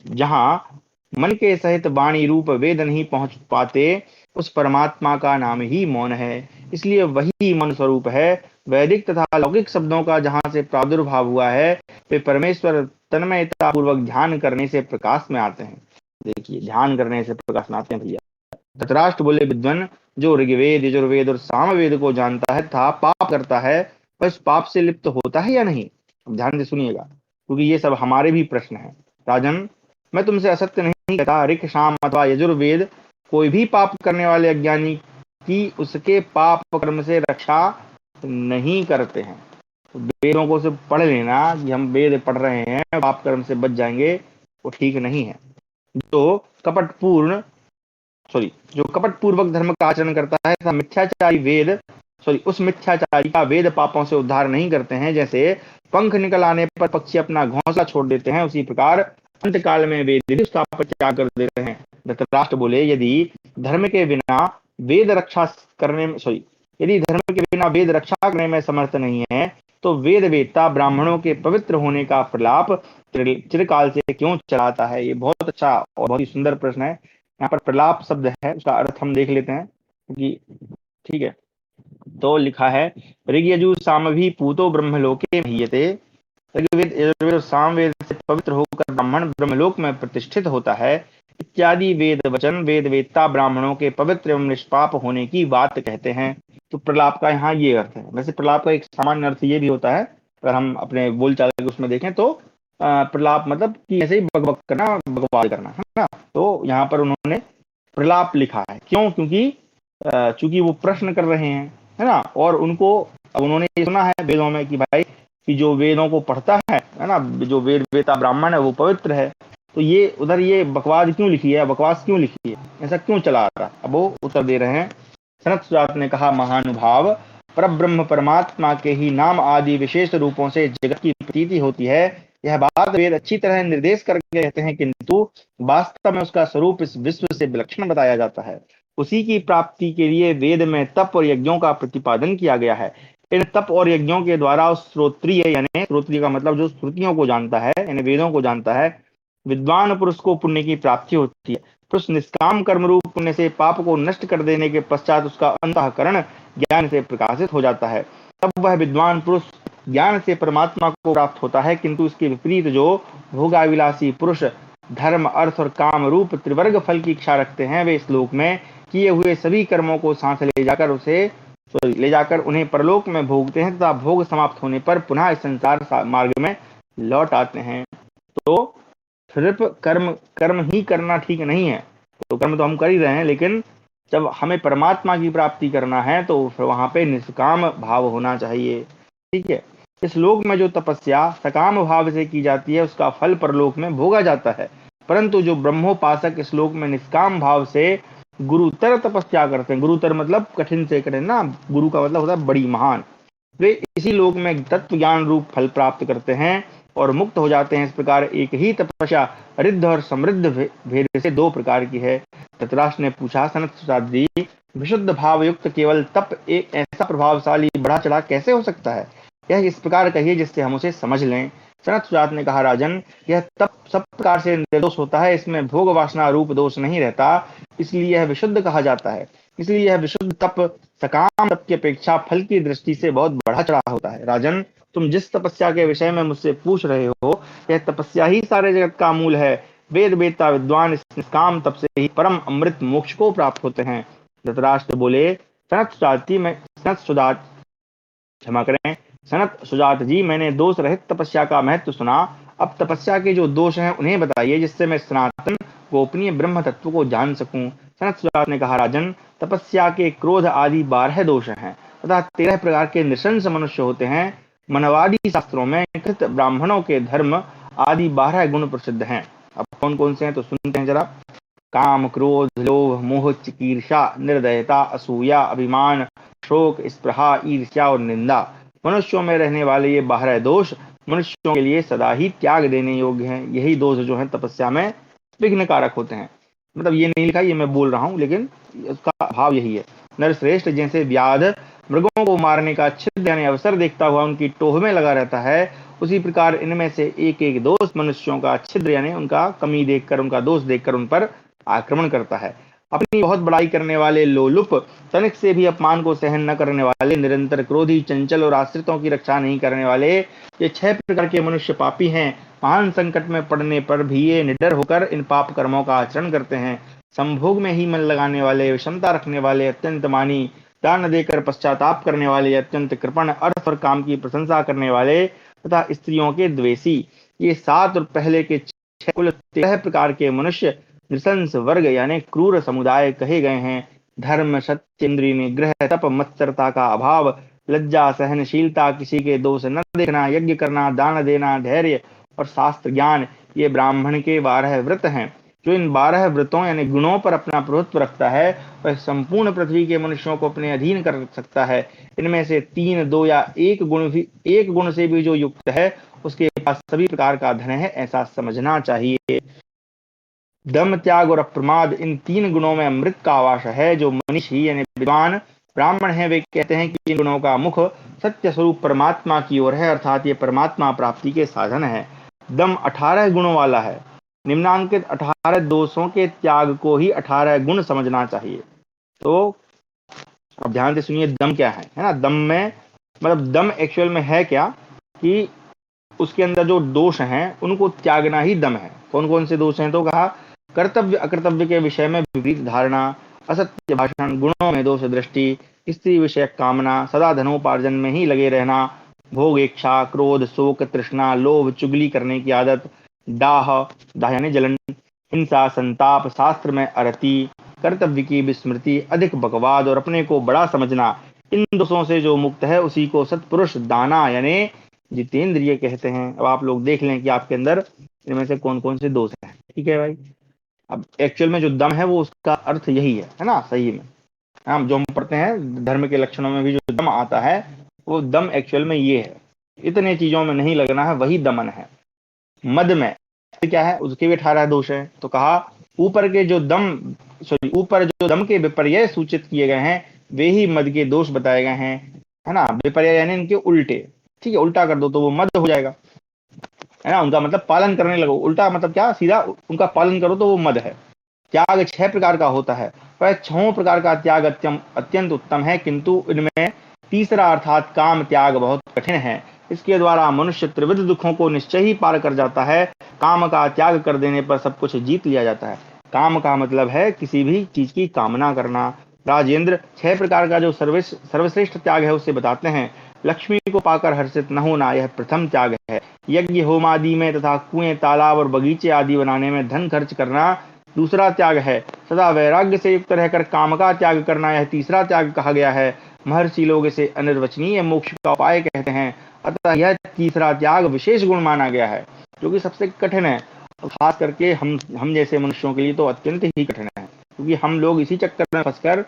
जहाँ मन के सहित वाणी रूप वेद नहीं पहुंच पाते, उस परमात्मा का नाम ही मौन है। इसलिए वही मन स्वरूप है। वैदिक तथा लौकिक शब्दों का जहां से प्रादुर्भाव हुआ है, वे परमेश्वर तन्मयता पूर्वक ध्यान करने से प्रकाश में आते हैं। देखिए, ध्यान करने से प्रकाश में आते हैं भैया। धृतराष्ट्र बोले, विद्वान, जो ऋग्वेद, यजुर्वेद और सामवेद को जानता है तथा पाप करता है, वह इस पाप से लिप्त होता है या नहीं? अब ध्यान से सुनिएगा, क्योंकि ये सब हमारे भी प्रश्न हैं। राजन, मैं तुमसे असत्य नहीं कहता। ऋक, शाम अथवा यजुर्वेद कोई भी पाप करने वाले अज्ञानी की उसके पाप कर्म से रक्षा नहीं करते हैं। तो वेदों को सिर्फ पढ़ लेना कि हम वेद पढ़ रहे हैं, पाप कर्म से बच जाएंगे, वो ठीक नहीं है। जो कपटपूर्ण जो कपट पूर्वक धर्म का आचरण करता है तथा मिथ्याचारी उस मिथ्याचारी का वेद पापों से उद्धार नहीं करते हैं। जैसे पंख निकल आने पर पक्षी अपना घोंसला छोड़ देते हैं, उसी प्रकार अंत काल में वेद भी उसका परित्याग कर देते हैं। धृतराष्ट्र बोले, धर्म के बिना वेद रक्षा करने में यदि धर्म के बिना वेद रक्षा करने में समर्थ नहीं है, तो वेद वेदता ब्राह्मणों के पवित्र होने का प्रलाप चिरकाल से क्यों चलाता है? ये बहुत अच्छा और बहुत ही सुंदर प्रश्न है। यहाँ पर प्रलाप शब्द है, उसका अर्थ हम देख लेते हैं क्योंकि ठीक है। तो लिखा है, ऋग्यजु सामभी पूतो ब्रह्मलोके महीयते। ऋग्वेद, यजुर्वेद और सामवेद से पवित्र होकर ब्राह्मण ब्रह्मलोक में प्रतिष्ठित होता है, इत्यादि वेद वचन वेद वेदता ब्राह्मणों के पवित्र एवं निष्पाप होने की बात कहते हैं। तो प्रलाप का यहाँ ये अर्थ है। वैसे प्रलाप का एक सामान्य अर्थ ये भी होता है, अगर हम अपने बोलचाल के उसमें देखें तो प्रलाप मतलब कि ऐसे ही बकबक करना, बकवाद करना, है ना। तो यहाँ पर उन्होंने प्रलाप लिखा है, क्यों? क्योंकि चूंकि वो प्रश्न कर रहे हैं, है ना, और उनको अब उन्होंने ये सुना है वेदों में कि भाई कि जो वेदों को पढ़ता है ना, जो वेद वेता ब्राह्मण है वो पवित्र है। तो ये उधर ये बकवाद क्यों लिखी है, बकवास क्यों लिखी है, ऐसा क्यों चला आ रहा है? अब वो उत्तर दे रहे हैं। सनत सुजात ने कहा, महानुभाव, परब्रह्म परमात्मा के ही नाम आदि विशेष रूपों से जगत की प्रतीति होती है। यह बात वेद अच्छी तरह निर्देश करके कहते हैं, किंतु वास्तव में उसका स्वरूप इस विश्व से विलक्षण बताया जाता है। उसी की प्राप्ति के लिए वेद में तप और यज्ञों का प्रतिपादन किया गया है। इन तप और यज्ञों के द्वारा उस श्रोत्रिय, यानी श्रोत्रिय का मतलब जो श्रुतियों को जानता है, यानी वेदों को जानता है, विद्वान पुरुष को पुण्य की प्राप्ति होती है। पुरुष निष्काम कर्म रूप पुण्य से पाप को नष्ट कर देने के पश्चात उसका अंतःकरण ज्ञान से प्रकाशित हो जाता है। तब वह विद्वान पुरुष ज्ञान से परमात्मा को प्राप्त होता है। किंतु इसके विपरीत जो भोगाविलासी पुरुष धर्म, अर्थ और काम रूप त्रिवर्ग फल की इच्छा रखते हैं, वे इस लोक में किए हुए सभी कर्मों को साथ ले जाकर उन्हें परलोक में भोगते हैं तथा भोग समाप्त होने पर पुनः इस संसार मार्ग में लौट आते हैं। तो सिर्फ कर्म कर्म ही करना ठीक नहीं है। तो कर्म तो हम कर ही रहे हैं, लेकिन जब हमें परमात्मा की प्राप्ति करना है तो वहां पे निष्काम भाव होना चाहिए। ठीक है। इस लोक में जो तपस्या सकाम भाव से की जाती है, उसका फल परलोक में भोगा जाता है। परंतु जो ब्रह्मोपासक इस लोक में निष्काम भाव से गुरुतर तपस्या करते हैं, गुरुतर मतलब कठिन से कठिन ना, गुरु का मतलब होता है बड़ी, महान, वे इसी लोक में तत्व ज्ञान रूप फल प्राप्त करते हैं और मुक्त हो जाते हैं। इस प्रकार एक ही तपस्या रिद्ध और समृद्ध भेद से दो प्रकार की है। धृतराष्ट्र ने पूछा, सनत सुजात जी, विशुद्ध भाव युक्त केवल तप एक ऐसा प्रभावशाली बढ़ा चढ़ा कैसे हो सकता है? यह इस प्रकार कहिए जिससे हम उसे समझ लें। सनत सुजात ने कहा, राजन, यह तप सब प्रकार से निर्दोष होता है, इसमें भोग वासना रूप दोष नहीं रहता, इसलिए यह विशुद्ध कहा जाता है। इसलिए यह विशुद्ध तप सकाम तप की अपेक्षा फल की दृष्टि से बहुत बढ़ा चढ़ा होता है। राजन, तुम जिस तपस्या के विषय में मुझसे पूछ रहे हो, यह तपस्या ही सारे जगत का मूल है। वेद वेदता विद्वान इस निष्काम तप से ही परम अमृत मोक्ष को प्राप्त होते हैं। धृतराष्ट्र बोले, सनत सुजात, क्षमा करें, सनत सुजात जी, मैंने दोष रहित तपस्या का महत्व सुना। अब तपस्या के जो दोष हैं उन्हें बताइए, जिससे मैं सनातन गोपनीय ब्रह्म तत्व को जान सकूं। सनत सुजात ने कहा, राजन, तपस्या के क्रोध आदि 12 दोष हैं तथा 13 प्रकार के नृशंस मनुष्य होते हैं। मनवादी शास्त्रों में कृत ब्राह्मणों के धर्म आदि 12 गुण प्रसिद्ध हैं। अब कौन कौन से हैं तो सुनते हैं जरा। काम, क्रोध, लोभ, मोह, चिकीर्षा, निर्दयता, असूया, अभिमान, शोक, स्पृहा, ईर्ष्या और निंदा। मनुष्यों में रहने वाले ये 12 दोष मनुष्यों के लिए सदा ही त्याग देने योग्य हैं। यही दोष जो हैं तपस्या में विघ्न कारक होते हैं। मतलब ये नहीं लिखा, ये मैं बोल रहा हूँ, लेकिन उसका भाव यही है। नरश्रेष्ठ जैसे व्याध मृगों को मारने का छिद्र यानी अवसर देखता हुआ उनकी टोह में लगा रहता है, उसी प्रकार इनमें से एक एक दोष मनुष्यों का छिद्र यानी उनका कमी देखकर, उनका दोष देखकर उन पर आक्रमण करता है। अपनी बहुत बड़ाई करने वाले, लोलुप, तनिक से भी अपमान को सहन न करने वाले, निरंतर क्रोधी, चंचल और आश्रितों की रक्षा नहीं करने वाले, ये 6 प्रकार के मनुष्य पापी हैं। महान संकट में पड़ने पर भी ये निडर होकर इन पाप कर्मों का आचरण करते हैं। संभोग में ही मन लगाने वाले, विषमता रखने वाले, अत्यंत मानी, दान देकर पश्चाताप करने वाले, अत्यंत कृपण, अर्थ और काम की प्रशंसा करने वाले तथा स्त्रियों के द्वेषी, ये 7 और पहले के 6 कुल 13 प्रकार के मनुष्य नृशंस वर्ग यानी क्रूर समुदाय कहे गए हैं। धर्म, सत्य, इंद्रिय निग्रह, तप, मत्सरता का अभाव, लज्जा, सहनशीलता, किसी के दोष न देखना, यज्ञ करना, दान देना, धैर्य और शास्त्र ज्ञान, ये ब्राह्मण के 12 व्रत हैं। जो इन 12 व्रतों यानी गुणों पर अपना प्रभुत्व रखता है, वह संपूर्ण पृथ्वी के मनुष्यों को अपने अधीन कर सकता है। इनमें से 3, 2 या एक गुण से भी जो युक्त है, उसके पास सभी प्रकार का धन है, ऐसा समझना चाहिए। दम, त्याग और अप्रमाद, इन 3 गुणों में अमृत का आवास है। जो मनीषी यानी विद्वान ब्राह्मण हैं, वे कहते हैं कि इन गुणों का मुख सत्य स्वरूप परमात्मा की ओर है, अर्थात ये परमात्मा प्राप्ति के साधन है। दम 18 गुणों वाला है। निम्नांकित 18 दोषों के त्याग को ही 18 गुण समझना चाहिए। तो अब ध्यान से सुनिए, दम क्या है ना। दम में मतलब दम एक्चुअल में है क्या, कि उसके अंदर जो दोष हैं उनको त्यागना ही दम है। कौन कौन से दोष हैं तो कहा, कर्तव्य अकर्तव्य के विषय में विपरीत धारणा, असत्य भाषण, गुणों में दोष दृष्टि, स्त्री विषय कामना, सदा धनोपार्जन में ही लगे रहना, भोग इच्छा, क्रोध, शोक, तृष्णा, लोभ, चुगली करने की आदत, दाह, दाह यानी जलन, हिंसा, संताप, शास्त्र में अरति, कर्तव्य की विस्मृति, अधिक बकवाद और अपने को बड़ा समझना, इन दोषों से जो मुक्त है उसी को सत्पुरुष दाना यानी जितेंद्रिय कहते हैं। अब आप लोग देख लें कि आपके अंदर इनमें से कौन कौन से दोष हैं। ठीक है भाई। अब एक्चुअल में जो दम है वो उसका अर्थ यही है ना, सही में। हम जो हम पढ़ते हैं धर्म के लक्षणों में भी जो दम आता है, वो दम एक्चुअल में ये है, इतने चीजों में नहीं लगना है, वही दमन है। मद में क्या है, उसके भी 18 दोष है। तो कहा ऊपर जो दम के विपर्य सूचित किए गए हैं, वे ही मद के दोष बताए गए हैं, है ना। विपर्य यानी इनके उल्टे। ठीक है, उल्टा कर दो तो वो मद हो जाएगा, है ना। उनका मतलब पालन करने लगो, उल्टा मतलब क्या, सीधा उनका पालन करो तो वो मद है। त्याग 6 प्रकार का होता है, वह 6 प्रकार का त्याग अत्यंत उत्तम है, किंतु इनमें तीसरा अर्थात काम त्याग बहुत कठिन है। इसके द्वारा मनुष्य त्रिविध दुखों को निश्चय ही पार कर जाता है। काम का त्याग कर देने पर सब कुछ जीत लिया जाता है। काम का मतलब है किसी भी चीज की कामना करना। राजेंद्र, 6 प्रकार का जो सर्वश्रेष्ठ त्याग है उसे बताते हैं। लक्ष्मी को पाकर हर्षित न होना, यह प्रथम त्याग है। यज्ञ होम आदि में तथा कुएं, तालाब और बगीचे आदि बनाने में धन खर्च करना दूसरा त्याग है। सदा वैराग्य से युक्त रहकर काम का त्याग करना, यह तीसरा त्याग कहा गया है। महर्षि लोग इसे अनिर्वचनीय मोक्ष का उपाय कहते हैं, अतः यह तीसरा त्याग विशेष गुण माना गया है, जो कि सबसे कठिन है। खास करके हम जैसे मनुष्यों के लिए तो अत्यंत ही कठिन है, क्योंकि हम लोग इसी चक्कर में फंसकर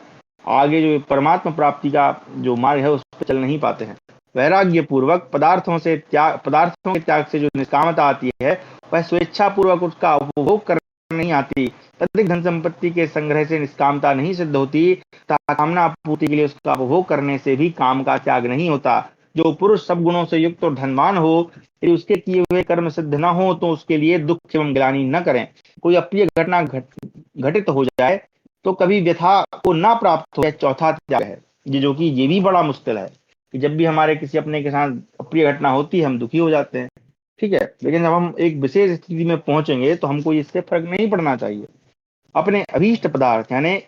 आगे जो परमात्मा प्राप्ति का जो मार्ग है उस पर चल नहीं पाते हैं। वैराग्य पूर्वक पदार्थों के त्याग से जो निष्कामता आती है, वह स्वेच्छा पूर्वक उसका उपभोग कर नहीं आती। अधिक धन संपत्ति के संग्रह से निष्कामता नहीं सिद्ध होती, तथा कामना पूर्ति के लिए उसका उपभोग करने से भी काम का त्याग नहीं होता। जो पुरुष सब गुणों से युक्त और धनवान हो, यदि उसके किए हुए कर्म सिद्ध न हो तो उसके लिए दुख एवं ग्लानि न करें। कोई अप्रिय घटना घटित हो जाए तो कभी व्यथा को ना प्राप्त हो, यह चौथा त्याग है। ये जो कि ये भी बड़ा मुश्किल है कि जब भी हमारे किसी अपने के साथ अप्रिय घटना होती है हम दुखी हो जाते हैं, ठीक है, लेकिन जब हम एक विशेष स्थिति में पहुंचेंगे तो हमको इससे फर्क नहीं पड़ना चाहिए। अपने अभीष्ट पदार्थ यानी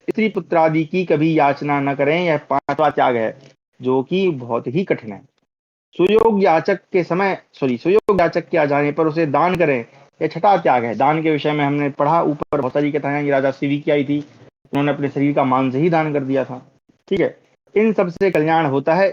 स्त्री पुत्र आदि की कभी याचना न करें, यह पांचवा त्याग है जो कि बहुत ही कठिन है। सुयोग याचक के आ जाने पर उसे दान करें, यह छठा त्याग है। दान के विषय में हमने पढ़ा, ऊपर बहुत सारी कथाएं कि राजा सिवी की आई थी, उन्होंने अपने शरीर का मांस ही दान कर दिया था, ठीक है। इन सबसे कल्याण होता है,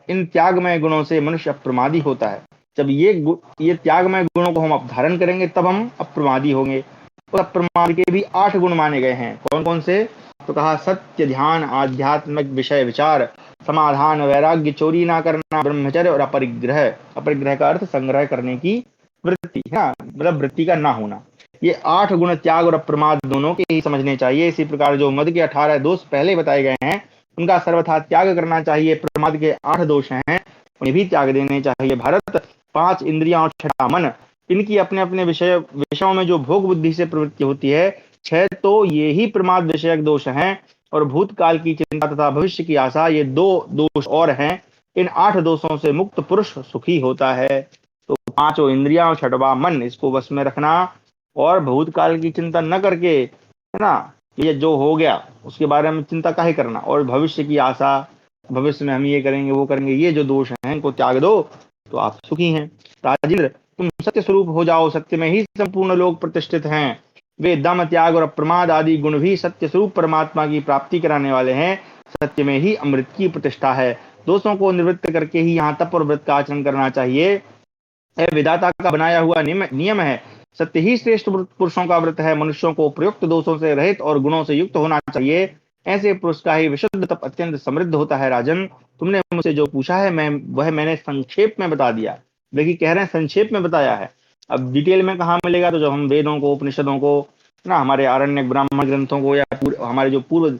इन त्यागमय गुणों से मनुष्य अप्रमादी होता है। जब ये त्यागमय गुणों को हम अपधारण करेंगे तब हम अप्रमादी होंगे। और अप्रमाद के भी 8 गुण माने गए हैं। कौन कौन से? तो कहा सत्य, ध्यान, आध्यात्मिक विषय विचार, समाधान, वैराग्य, चोरी ना करना, ब्रह्मचर्य और अपरिग्रह। अपरिग्रह का अर्थ संग्रह करने की वृत्ति, हाँ, मतलब वृत्ति का ना होना। ये 8 गुण त्याग और अप्रमाद दोनों के ही समझने चाहिए। इसी प्रकार जो मद के 18 दोष पहले बताए गए हैं उनका सर्वथा त्याग करना चाहिए। प्रमाद के 8 दोष हैं, उन्हें भी त्याग देने चाहिए। भारत 5 इंद्रियां और 6 मन, इनकी अपने अपने विषयों में जो भोग बुद्धि से प्रवृत्ति होती है, 6 तो ये ही प्रमाद विषयक दोष हैं। और भूतकाल की चिंता तथा भविष्य की आशा, ये 2 दोष और हैं। इन 8 दोषों से मुक्त पुरुष सुखी होता है। तो 5 इंद्रियां और 6वां मन, इसको बस में रखना और भूतकाल की चिंता न करके, है ना, ये जो हो गया उसके बारे में चिंता काहे करना, और भविष्य की आशा, भविष्य में हम ये करेंगे वो करेंगे, ये जो दोष हैं इनको त्याग दो तो आप सुखी हैं। राजेंद्र, तुम सत्य स्वरूप हो जाओ, सत्य में ही संपूर्ण लोग प्रतिष्ठित हैं। वे दम, त्याग और अप्रमाद आदि गुण भी सत्य स्वरूप परमात्मा की प्राप्ति कराने वाले हैं। सत्य में ही अमृत की प्रतिष्ठा है। दोषों को निवृत्त करके ही यहाँ तप और व्रत का आचरण करना चाहिए। यह विधाता का बनाया हुआ नियम है। सत्य ही श्रेष्ठ पुरुषों का व्रत है। मनुष्यों को प्रयुक्त दोषों से रहित और गुणों से युक्त होना चाहिए। ऐसे पुरुष का ही विशुद्ध तप अत्यंत समृद्ध होता है। राजन, तुमने मुझसे जो पूछा है मैंने संक्षेप में बता दिया। देखिए, कह रहे हैं संक्षेप में बताया है। अब डिटेल में कहाँ मिलेगा? तो जब हम वेदों को, उपनिषदों को, ना हमारे आरण्य ब्राह्मण ग्रंथों को, या हमारे जो पूर्व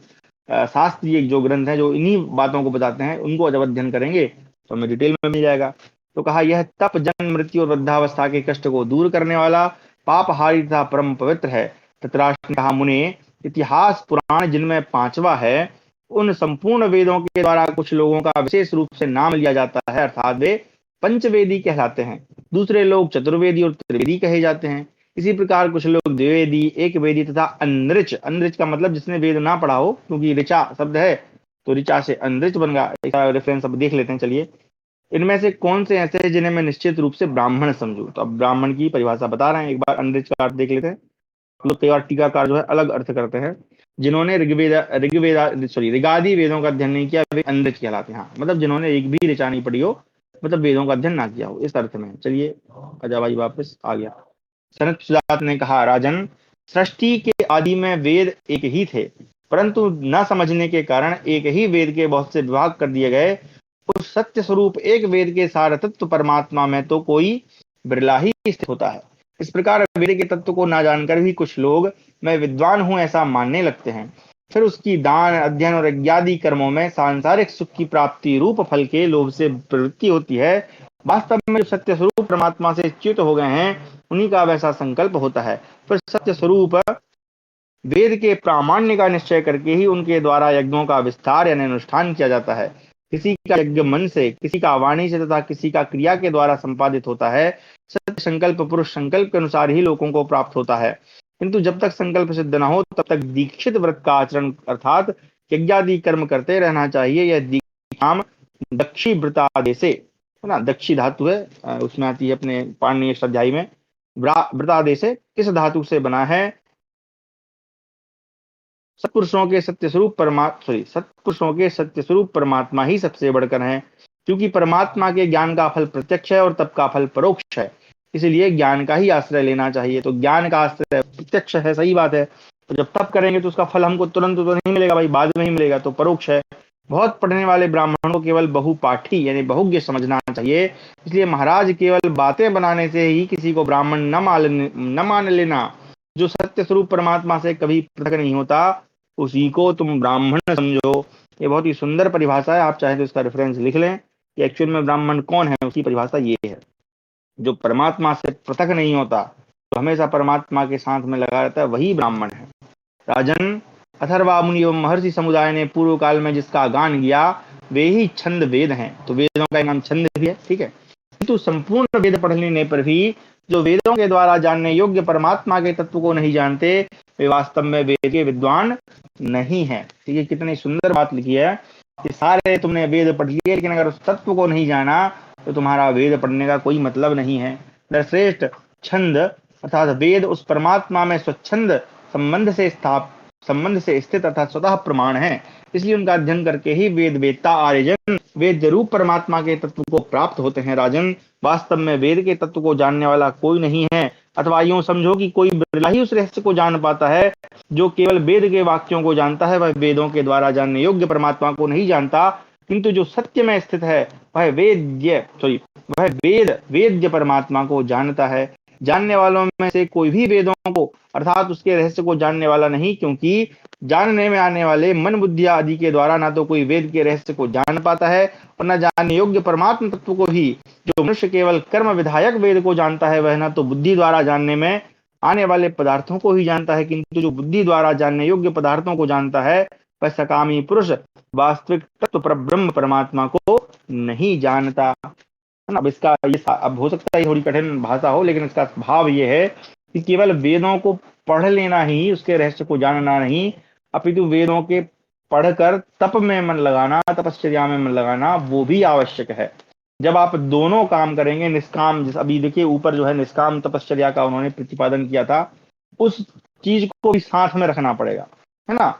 शास्त्रीय जो ग्रंथ हैं जो इन्हीं बातों को बताते हैं, उनको जब अध्ययन करेंगे तो हमें डिटेल में मिल जाएगा। तो कहा यह तप जन्म, मृत्यु और वृद्धावस्था के कष्ट को दूर करने वाला, पापहारी तथा परम पवित्र है। धृतराष्ट्र ने कहा, मुने, इतिहास पुराण जिनमें 5वां है, उन संपूर्ण वेदों के द्वारा कुछ लोगों का विशेष रूप से नाम लिया जाता है, अर्थात वे पंचवेदी कहलाते हैं। दूसरे लोग चतुर्वेदी और त्रिवेदी कहे जाते हैं। इसी प्रकार कुछ लोग द्विवेदी, एक वेदी तथा अनृच, अनृच का मतलब जिसने वेद ना पढ़ा हो, क्योंकि ऋचा शब्द है तो ऋचा से अनृच बन गया। इसका रेफरेंस अब देख लेते हैं। चलिए, इनमें से कौन से ऐसे हैं जिन्हें मैं निश्चित रूप से ब्राह्मण समझू? तो अब ब्राह्मण की परिभाषा बता रहे हैं, एक बार अनृच का अर्थ देख लेते हैं। लोग कई बार टीकाकार जो है अलग अर्थ करते हैं। जिन्होंने ऋगादि वेदों का अध्ययन नहीं किया वे अनृच कहलाते हैं। हाँ, मतलब जिन्होंने एक भी ऋचा नहीं पढ़ी हो, मतलब वेदों का अध्ययन ना किया हो, इस अर्थ में। चलिए, अजा भाई वापस आ गया। सनत सुजात ने कहा, राजन, सृष्टि के आदि में वेद एक ही थे, परंतु न समझने के कारण एक ही वेद के बहुत से विभाग कर दिए गए। उस सत्य स्वरूप एक वेद के सार तत्व परमात्मा में तो कोई बिरला ही स्थित होता है। इस प्रकार वेद के तत्व को ना जानकर भी कुछ लोग मैं विद्वान हूं ऐसा मानने लगते हैं। फिर उसकी दान, अध्ययन और यज्ञादि कर्मों में सांसारिक सुख की प्राप्ति रूप फल के लोभ से प्रवृत्ति होती है। वास्तव में जो सत्य स्वरूप परमात्मा से च्युत हो गए हैं उन्हीं का वैसा संकल्प होता है। फिर सत्य स्वरूप वेद के प्रामाण्य का निश्चय करके ही उनके द्वारा यज्ञों का विस्तार यानी अनुष्ठान किया जाता है। किसी का यज्ञ मन से, किसी का वाणी से तथा किसी का क्रिया के द्वारा संपादित होता है। सत्य संकल्प पुरुष संकल्प के अनुसार ही लोगों को प्राप्त होता है। किंतु जब तक संकल्प सिद्ध न हो तब तक दीक्षित व्रत का आचरण अर्थात यज्ञादि कर्म करते रहना चाहिए। यह दीक्षाम दक्षी व्रतादेशे, है ना, दक्षी धातु है, उसमें आती है अपने पाणिनीय अध्याय में। व्रतादेशे किस धातु से बना है? सत्पुरुषों के सत्य स्वरूप परमात्मा ही सबसे बढ़कर है, क्योंकि परमात्मा के ज्ञान का फल प्रत्यक्ष है और तप का फल परोक्ष है। इसलिए ज्ञान का ही आश्रय लेना चाहिए। तो ज्ञान का आश्रय प्रत्यक्ष है, सही बात है। तो जब तप करेंगे तो उसका फल हमको तुरंत तो नहीं मिलेगा भाई, बाद में ही मिलेगा, तो परोक्ष है। बहुत पढ़ने वाले ब्राह्मणों को केवल बहुपाठी यानी बहुज्ञ समझना चाहिए। इसलिए महाराज, केवल बातें बनाने से ही किसी को ब्राह्मण न मान लेना। जो सत्य स्वरूप परमात्मा से कभी पृथक नहीं होता उसी को तुम ब्राह्मण समझो। ये बहुत ही सुंदर परिभाषा है, आप चाहे तो इसका रेफरेंस लिख लें। कि एक्चुअल में ब्राह्मण कौन है, उसकी परिभाषा ये है, जो परमात्मा से पृथक नहीं होता, तो हमेशा परमात्मा के साथ में लगा रहता है, वही ब्राह्मण है। राजन, अथर्वा मुनि एवं महर्षि समुदाय ने पूर्व काल में जिसका गान किया, वे ही छंद वेद हैं। तो वेदों का नाम छंद भी है, ठीक है। किंतु संपूर्ण वेद पढ़ लेने पर भी जो वेदों के द्वारा जानने योग्य परमात्मा के तत्व को नहीं जानते, वे वास्तव में वेद के विद्वान नहीं है। ठीक है, कितनी सुंदर बात लिखी है कि सारे तुमने वेद पढ़ लिए, लेकिन अगर उस तत्व को नहीं जाना तो तुम्हारा वेद पढ़ने का कोई मतलब नहीं है। श्रेष्ठ छंद अर्थात वेद उस परमात्मा में स्वच्छंद संबंध से स्थित अर्थात स्वतः प्रमाण है। इसलिए उनका अध्ययन करके ही वेद वेदता आर्यजन वेद रूप परमात्मा के तत्व को प्राप्त होते हैं। राजन, वास्तव में वेद के तत्व को जानने वाला कोई नहीं है, अथवा यूं समझो कि कोई बिरला ही उस रहस्य को जान पाता है। जो केवल वेद के वाक्यों को जानता है, वह वेदों के द्वारा जानने योग्य परमात्मा को नहीं जानता। किंतु जो सत्य में स्थित है, वह वेद्य परमात्मा को जानता है। जानने वालों में से कोई भी वेदों को अर्थात उसके रहस्य को जानने वाला नहीं, क्योंकि जानने में आने वाले मन बुद्धि आदि के द्वारा ना तो कोई वेद के रहस्य को जान पाता है और न जानने योग्य परमात्मा तत्व को ही। जो मनुष्य केवल कर्म विधायक वेद को जानता है, वह न तो बुद्धि द्वारा जानने में आने वाले पदार्थों को ही जानता है, किंतु जो बुद्धि द्वारा जानने योग्य पदार्थों को जानता है, वह सकामी पुरुष वास्तविक तत्व पर ब्रह्म परमात्मा को नहीं जानता। अब इसका ये अब हो सकता है थोड़ी कठिन भाषा हो, लेकिन इसका भाव ये है कि केवल वेदों को पढ़ लेना ही, उसके रहस्य को जानना नहीं, अपितु वेदों के पढ़कर तप में मन लगाना, तपश्चर्या में मन लगाना, वो भी आवश्यक है। जब आप दोनों काम करेंगे, निष्काम, जिस अभी देखिए ऊपर जो है निष्काम तपश्चर्या का उन्होंने प्रतिपादन किया था, उस चीज को भी साथ में रखना पड़ेगा, है ना,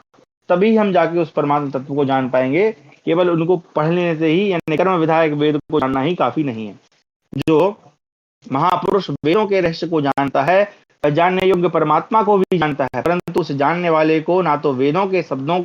तभी हम जाके उस परमात्मा तत्व को जान पाएंगे। केवल उनको पढ़ लेने से ही यानी कर्म विधायक वेद को जानना ही काफी नहीं है। जो महापुरुष वेदों के रहस्य को जानता है, जानने योग्य परमात्मा को भी जानता है, परंतु उस जानने वाले को ना तो वेदों के शब्दों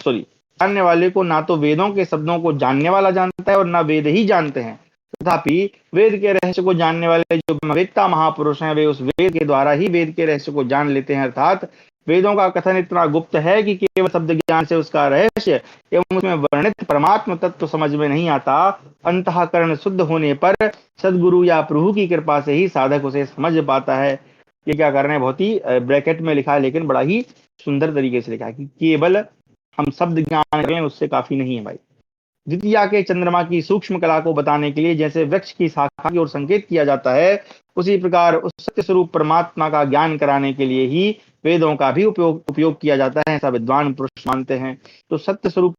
जानने वाले को ना तो वेदों के शब्दों को जानने वाला जानता है और ना वेद ही जानते हैं। तथापि वेद के रहस्य को जानने वाले जो ब्रह्मवेत्ता महापुरुष हैं, वे उस वेद के द्वारा ही वेद के रहस्य को जान लेते हैं। अर्थात वेदों का कथन इतना गुप्त है कि केवल शब्द ज्ञान से उसका रहस्य एवं उसमें वर्णित परमात्म तत्व समझ में नहीं आता। अंतःकरण शुद्ध होने पर सदगुरु या प्रभु की कृपा से ही साधक उसे समझ पाता है। ये क्या कर रहे हैं, बहुत ही ब्रैकेट में लिखा है, लेकिन बड़ा ही सुंदर तरीके से लिखा है कि केवल हम शब्द ज्ञान करें उससे काफी नहीं है भाई। द्वितीया के चंद्रमा की सूक्ष्म कला को बताने के लिए जैसे वृक्ष की शाखा की ओर संकेत किया जाता है, उसी प्रकार उस सत्य स्वरूप परमात्मा का ज्ञान कराने के लिए ही वेदों का भी उपयोग किया जाता है, ऐसा विद्वान पुरुष मानते हैं। तो सत्य स्वरूप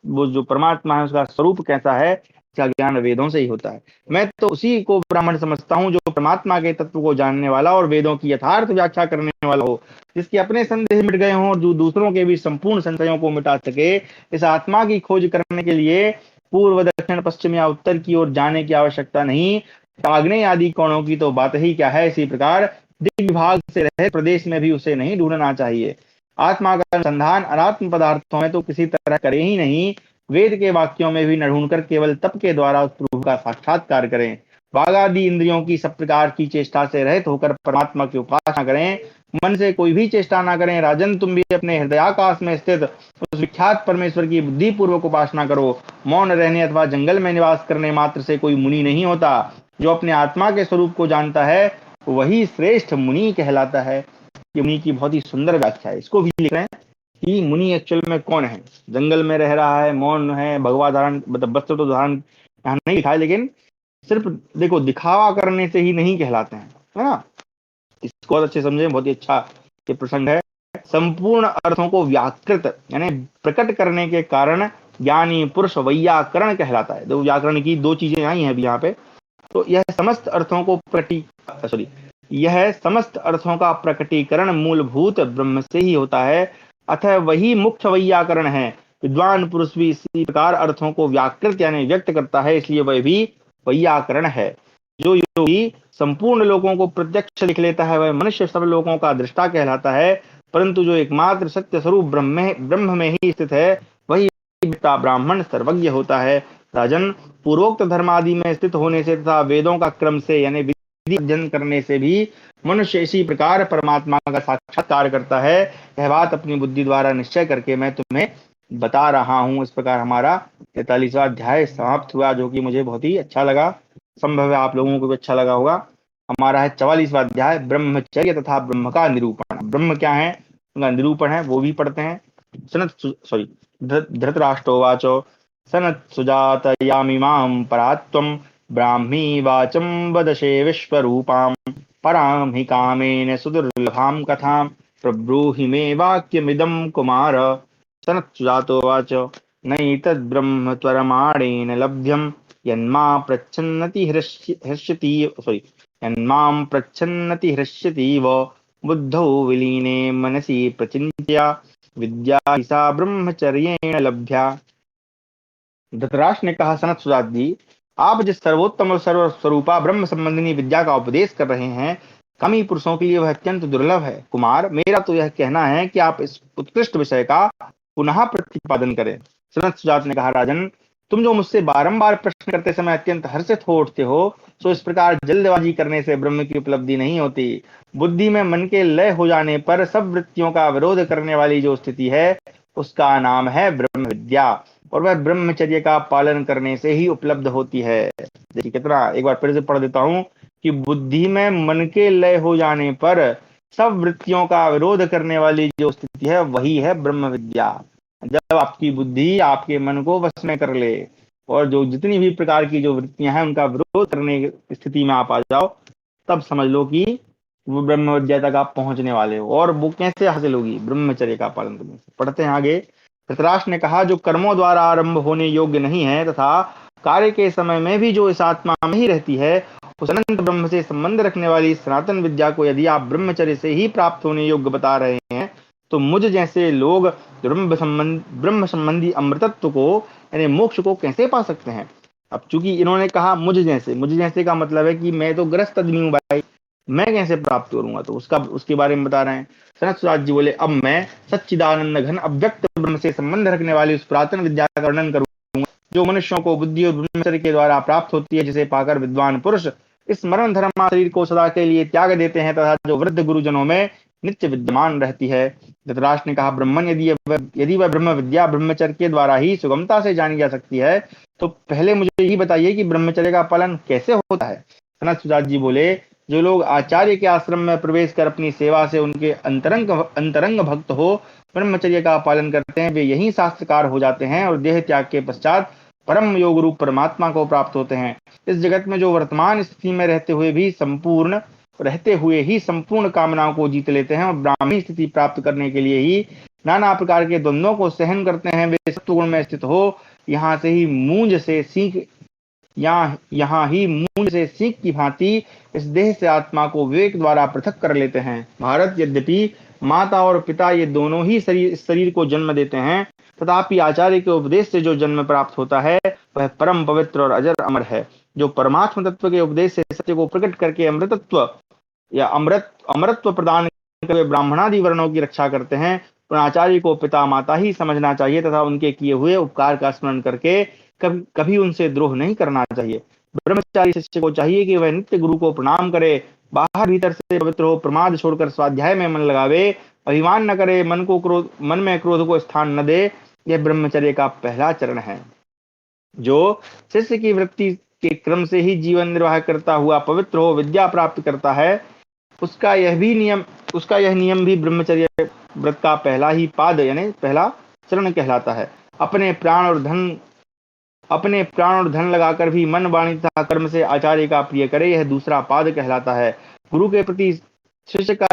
वो जो परमात्मा है, उसका स्वरूप कैसा है, इसका ज्ञान वेदों से ही होता है। मैं तो उसी को ब्राह्मण समझता हूँ जो परमात्मा के तत्व को जानने वाला और वेदों की यथार्थ व्याख्या करने वाला हो, जिसके अपने संदेह मिट गए हों और जो दूसरों के भी संपूर्ण संशयों को मिटा सके। इस आत्मा की खोज करने के लिए पूर्व दक्षिण पश्चिम या उत्तर की ओर जाने की आवश्यकता नहीं, आग्नेय आदि कोणों की तो बात ही क्या है। इसी प्रकार दिग्विभाग विभाग से रहे प्रदेश में भी उसे नहीं ढूंढना चाहिए। आत्मा का अनुसंधान अनात्म पदार्थों में तो किसी तरह करे ही नहीं, वेद के वाक्यों में भी न ढूंढकर केवल तप के द्वारा उस प्रभु का साक्षात्कार करें। बाघ आदि इंद्रियों की सब प्रकार की चेष्टा से रहित होकर परमात्मा की उपासना करें, मन से कोई भी चेष्टा ना करें। राजन, तुम भी अपने हृदयाकाश में स्थित उस विख्यात परमेश्वर की बुद्धि पूर्वक उपासना करो। मौन रहने अथवा जंगल में निवास करने मात्र से कोई मुनि नहीं होता। जो अपने आत्मा के स्वरूप को जानता है, वही श्रेष्ठ मुनि कहलाता है। ये मुनि की बहुत ही सुंदर व्याख्या है। इसको भी लिख रहे हैं कि मुनि एक्चुअल में कौन है। जंगल में रह रहा है, मौन है, भगवा धारण मतलब वस्त्र तो धारण यहाँ नहीं लिखा है, लेकिन सिर्फ देखो दिखावा करने से ही नहीं कहलाते हैं, है ना। इसको अच्छे समझे, बहुत ही अच्छा ये प्रसंग है। संपूर्ण अर्थों को व्याकृत यानी प्रकट करने के कारण ज्ञानी पुरुष वैयाकरण कहलाता है। दो व्याकरण की दो चीजें आई हैं अभी यहाँ पे। तो यह समस्त अर्थों का प्रकटीकरण मूलभूत ब्रह्म से ही होता है, अतः वही मुख्य वैयाकरण है। विद्वान पुरुष भी इसी प्रकार अर्थों को व्याकृत यानी व्यक्त करता है, इसलिए वह भी वैयाकरण है। जो योगी संपूर्ण लोगों को प्रत्यक्ष लिख लेता है, वह मनुष्य सब लोगों का दृष्टा कहलाता है। परंतु जो एकमात्र सत्य स्वरूप ब्रह्म में ही स्थित है, वही ब्राह्मण सर्वज्ञ होता है। राजन, पूर्वोक्त धर्मादि में स्थित होने से तथा वेदों का क्रम से यानी विधि अध्ययन करने से भी मनुष्य इसी प्रकार परमात्मा का साक्षात्कार करता है। यह बात अपनी बुद्धि द्वारा निश्चय करके मैं तुम्हें बता रहा हूँ। इस प्रकार हमारा 43वां अध्याय समाप्त हुआ, जो कि मुझे बहुत ही अच्छा लगा। संभव है आप लोगों को भी अच्छा लगा होगा। हमारा है 44वां अध्याय, ब्रह्मचर्य तथा ब्रह्म का निरूपण। ब्रह्म क्या है, उनका निरूपण है, वो भी पढ़ते हैं। धृतराष्ट्रोवाचो सनत सुजातयामिमां परात्वं ब्राह्मी वाचं वदशे विश्वरूपां परां हि कामेन सुदुर्लभां कथां प्रब्रूहि मे वाक्यमिदं कुमार। सनत्सुजातोवाच नैतद्ब्रह्म त्वरमाणेन लभ्यं यन्मा प्रच्छन्नति हृष्यति यन्मां प्रच्छन्नति हृष्यतीव बुद्धौ विलीने मनसि प्रचिन्त्या विद्या हि सा ब्रह्मचर्येण लभ्या। धृतराष्ट्र ने कहा, सनत सुजात जी, आप जिस सर्वोत्तम और सर्व स्वरूपा ब्रह्म संबंधिनी विद्या का उपदेश कर रहे हैं, कमी पुरुषों के लिए वह अत्यंत दुर्लभ है। कुमार, मेरा तो यह कहना है कि आप इस उत्कृष्ट विषय का पुनः प्रतिपादन करें। सनत सुजात ने कहा, राजन, तुम जो मुझसे बारंबार प्रश्न करते समय अत्यंत हर्षित हो उठते हो, सो इस प्रकार जल्दबाजी करने से ब्रह्म की उपलब्धि नहीं होती। बुद्धि में मन के लय हो जाने पर सब वृत्तियों का विरोध करने वाली जो स्थिति है, उसका नाम है ब्रह्म विद्या, और वह ब्रह्मचर्य का पालन करने से ही उपलब्ध होती है। देखिए कितना, एक बार फिर से पढ़ देता हूं कि बुद्धि में मन के लय हो जाने पर सब वृत्तियों का विरोध करने वाली जो स्थिति है, वही है ब्रह्म विद्या। जब आपकी बुद्धि आपके मन को वश में कर ले और जो जितनी भी प्रकार की जो वृत्तियां हैं उनका विरोध करने की स्थिति में आप आ जाओ, तब समझ लो कि वो ब्रह्म विद्या तक आप पहुंचने वाले हो। और वो कैसे हासिल होगी, ब्रह्मचर्य का पालन करने से। पढ़ते हैं आगे। धृतराष्ट्र ने कहा, जो कर्मों द्वारा आरंभ होने योग्य नहीं है तथा कार्य के समय में भी जो इस आत्मा में ही रहती है, उस अनंत ब्रह्म से संबंध रखने वाली सनातन विद्या को यदि आप ब्रह्मचर्य से ही प्राप्त होने योग्य बता रहे हैं, तो मुझ जैसे लोग ब्रह्म संबंधी अमृतत्व को यानी मोक्ष को कैसे पा सकते हैं। अब चूंकि इन्होंने कहा मुझ जैसे का मतलब है कि मैं तो ग्रस्त आदमी हूँ भाई, मैं कैसे प्राप्त करूंगा, तो उसके बारे में बता रहे हैं। सनत सुजात जी बोले, अब मैं सच्चिदानंद घन अव्यक्त ब्रह्म से संबंध रखने वाली उस पुरातन विद्या का वर्णन करूंगा, जो मनुष्यों को बुद्धि और ब्रह्मचर्य के द्वारा प्राप्त होती है, जिसे पाकर विद्वान पुरुष इस मरण धर्म शरीर को सदा के लिए त्याग देते हैं, तथा जो वृद्ध गुरुजनों में नित्य विद्यमान रहती है। धृतराष्ट्र ने कहा, ब्राह्मण, यदि वह ब्रह्म विद्या ब्रह्मचर्य के द्वारा ही सुगमता से जानी जा सकती है, तो पहले मुझे यही बताइए कि ब्रह्मचर्य का पालन कैसे होता है। सनत सुजात जी बोले, जो लोग आचार्य के आश्रम में प्रवेश कर अपनी सेवा से उनके अंतरंग भक्त हो ब्रह्मचर्य का पालन करते हैं, वे यही शास्त्रकार हो जाते हैं और देह त्याग के पश्चात परम योग रूप परमात्मा को प्राप्त होते हैं। इस जगत में जो वर्तमान स्थिति में रहते हुए ही संपूर्ण कामनाओं को जीत लेते हैं और ब्राह्मी स्थिति प्राप्त करने के लिए ही नाना प्रकार के द्वंद्वों को सहन करते हैं, वे सत्वगुण में स्थित हो यहाँ से ही मूंज से सीख यहाँ ही मूंज से सीख की भांति इस देह से आत्मा को विवेक द्वारा पृथक कर लेते हैं। भारत, यद्यपि माता और पिता ये दोनों ही शरीर को जन्म देते हैं, तथापि आचार्य के उपदेश से जो जन्म प्राप्त होता है, वह परम पवित्र और अजर अमर है। जो परमात्म तत्व के उपदेश से सत्य को प्रकट करके अमृतत्व या अमरत्व प्रदान करके ब्राह्मणादि वर्णों की रक्षा करते हैं, उन आचार्य को पिता माता ही समझना चाहिए तथा उनके किए हुए उपकार का स्मरण करके कभी उनसे द्रोह नहीं करना चाहिए। ब्रह्मचारी शिष्य को चाहिए कि वह नित्य गुरु को प्रणाम करे, बाहर भीतर से पवित्र हो, प्रमाद छोड़कर स्वाध्याय में मन लगावे, अभिमान न करे, मन में क्रोध को स्थान न दे। यह ब्रह्मचर्य का पहला चरण है। जो शिष्य की वृत्ति के क्रम से ही जीवन निर्वाह करता हुआ पवित्र हो विद्या प्राप्त करता है, उसका यह नियम भी ब्रह्मचर्य व्रत का पहला ही पाद यानी पहला चरण कहलाता है। अपने प्राण और धन लगाकर भी मन वाणी तथा कर्म से आचार्य का प्रिय करे, यह दूसरा पाद कहलाता है। गुरु के प्रति शिष्य का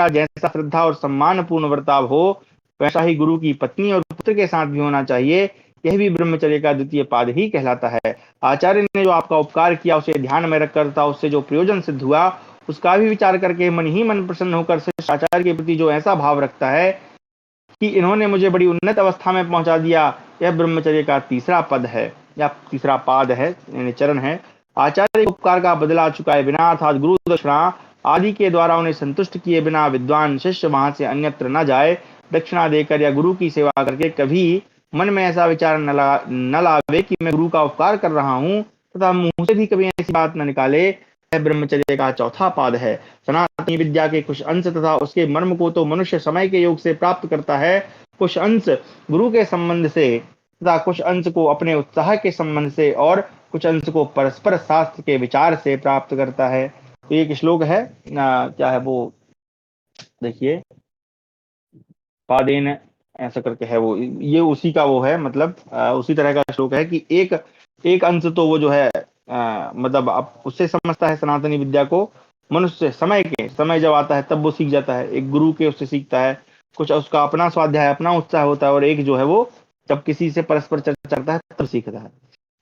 जैसा श्रद्धा और सम्मान पूर्ण वर्ताव हो, वैसा ही गुरु की पत्नी और पुत्र के साथ भी होना चाहिए। यह भी ब्रह्मचर्य का द्वितीय पाद ही कहलाता है। आचार्य ने जो आपका उपकार किया, उसे ध्यान में रखकर तथा उससे जो प्रयोजन सिद्ध हुआ, उसका भी विचार करके मन ही मन प्रसन्न होकर शिष्य आचार्य के प्रति जो ऐसा भाव रखता है कि इन्होंने मुझे बड़ी उन्नत अवस्था में पहुंचा दिया, यह ब्रह्मचर्य का तीसरा पद है या तीसरा पाद है यानी चरण है। आचार्य उपकार का बदला चुकाए बिना अर्थात गुरु दक्षिणा आदि के द्वारा उन्हें संतुष्ट किए बिना विद्वान शिष्य वहां से अन्यत्र न जाए। दक्षिणा देकर या गुरु की सेवा करके कभी मन में ऐसा विचार न लावे कि मैं गुरु का उपकार कर रहा हूँ, तथा मुंह से भी कभी ऐसी बात न निकाले ब्रह्मचर्य का चौथा पाद है। सनातनी विद्या के कुछ अंश तथा उसके मर्म को तो मनुष्य समय के योग से प्राप्त करता है, कुछ अंश गुरु के संबंध से तथा कुछ अंश को अपने उत्साह के संबंध से और कुछ अंश को परस्पर शास्त्र के विचार से प्राप्त करता है। तो एक श्लोक है, क्या है वो, देखिए, पादेन ऐसा करके है वो, ये उसी का वो है, मतलब उसी तरह का श्लोक है कि एक एक अंश तो वो जो है मतलब अब उससे समझता है सनातनी विद्या को मनुष्य समय जब आता है तब वो सीख जाता है, एक गुरु के उससे सीखता है, कुछ उसका अपना स्वाध्याय अपना उत्साह होता है, और एक जो है वो जब किसी से परस्पर चर्चा करता है तब सीखता है।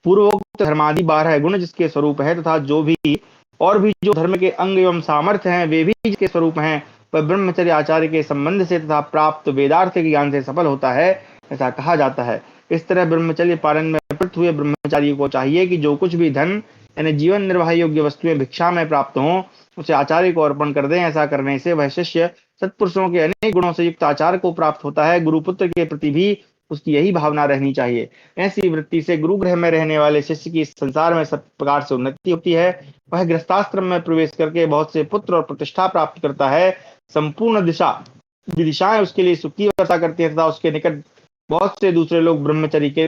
पूर्वोक्त धर्मादि 12 गुण जिसके स्वरूप है तथा जो भी और भी जो धर्म के अंग एवं सामर्थ्य हैं वे भी जिसके स्वरूप हैं, वह ब्रह्मचर्य आचार्य के संबंध से तथा प्राप्त वेदार्थ के ज्ञान से सफल होता है, ऐसा कहा जाता है। इस तरह ब्रह्मचर्य पालन में प्रवृत्त हुए ब्रह्मचारी को चाहिए कि जो कुछ भी धन यानी जीवन निर्वाह योग्य वस्तुएं भिक्षा में प्राप्त हों उसे आचार्य को अर्पण कर दें। ऐसा करने से वह शिष्य सत्पुरुषों के अनेक गुणों से युक्त आचार्य को प्राप्त होता है। गुरुपुत्र के प्रति भी उसकी यही भावना रहनी चाहिए। ऐसी वृत्ति से गुरु गृह में रहने वाले शिष्य की संसार में सब प्रकार से उन्नति होती है। वह गृहस्थाश्रम में प्रवेश करके बहुत से पुत्र और प्रतिष्ठा प्राप्त करता है। संपूर्ण दिशाएं उसके लिए सुख की वर्षा करती है तथा उसके निकट बहुत से दूसरे लोग ब्रह्मचर्य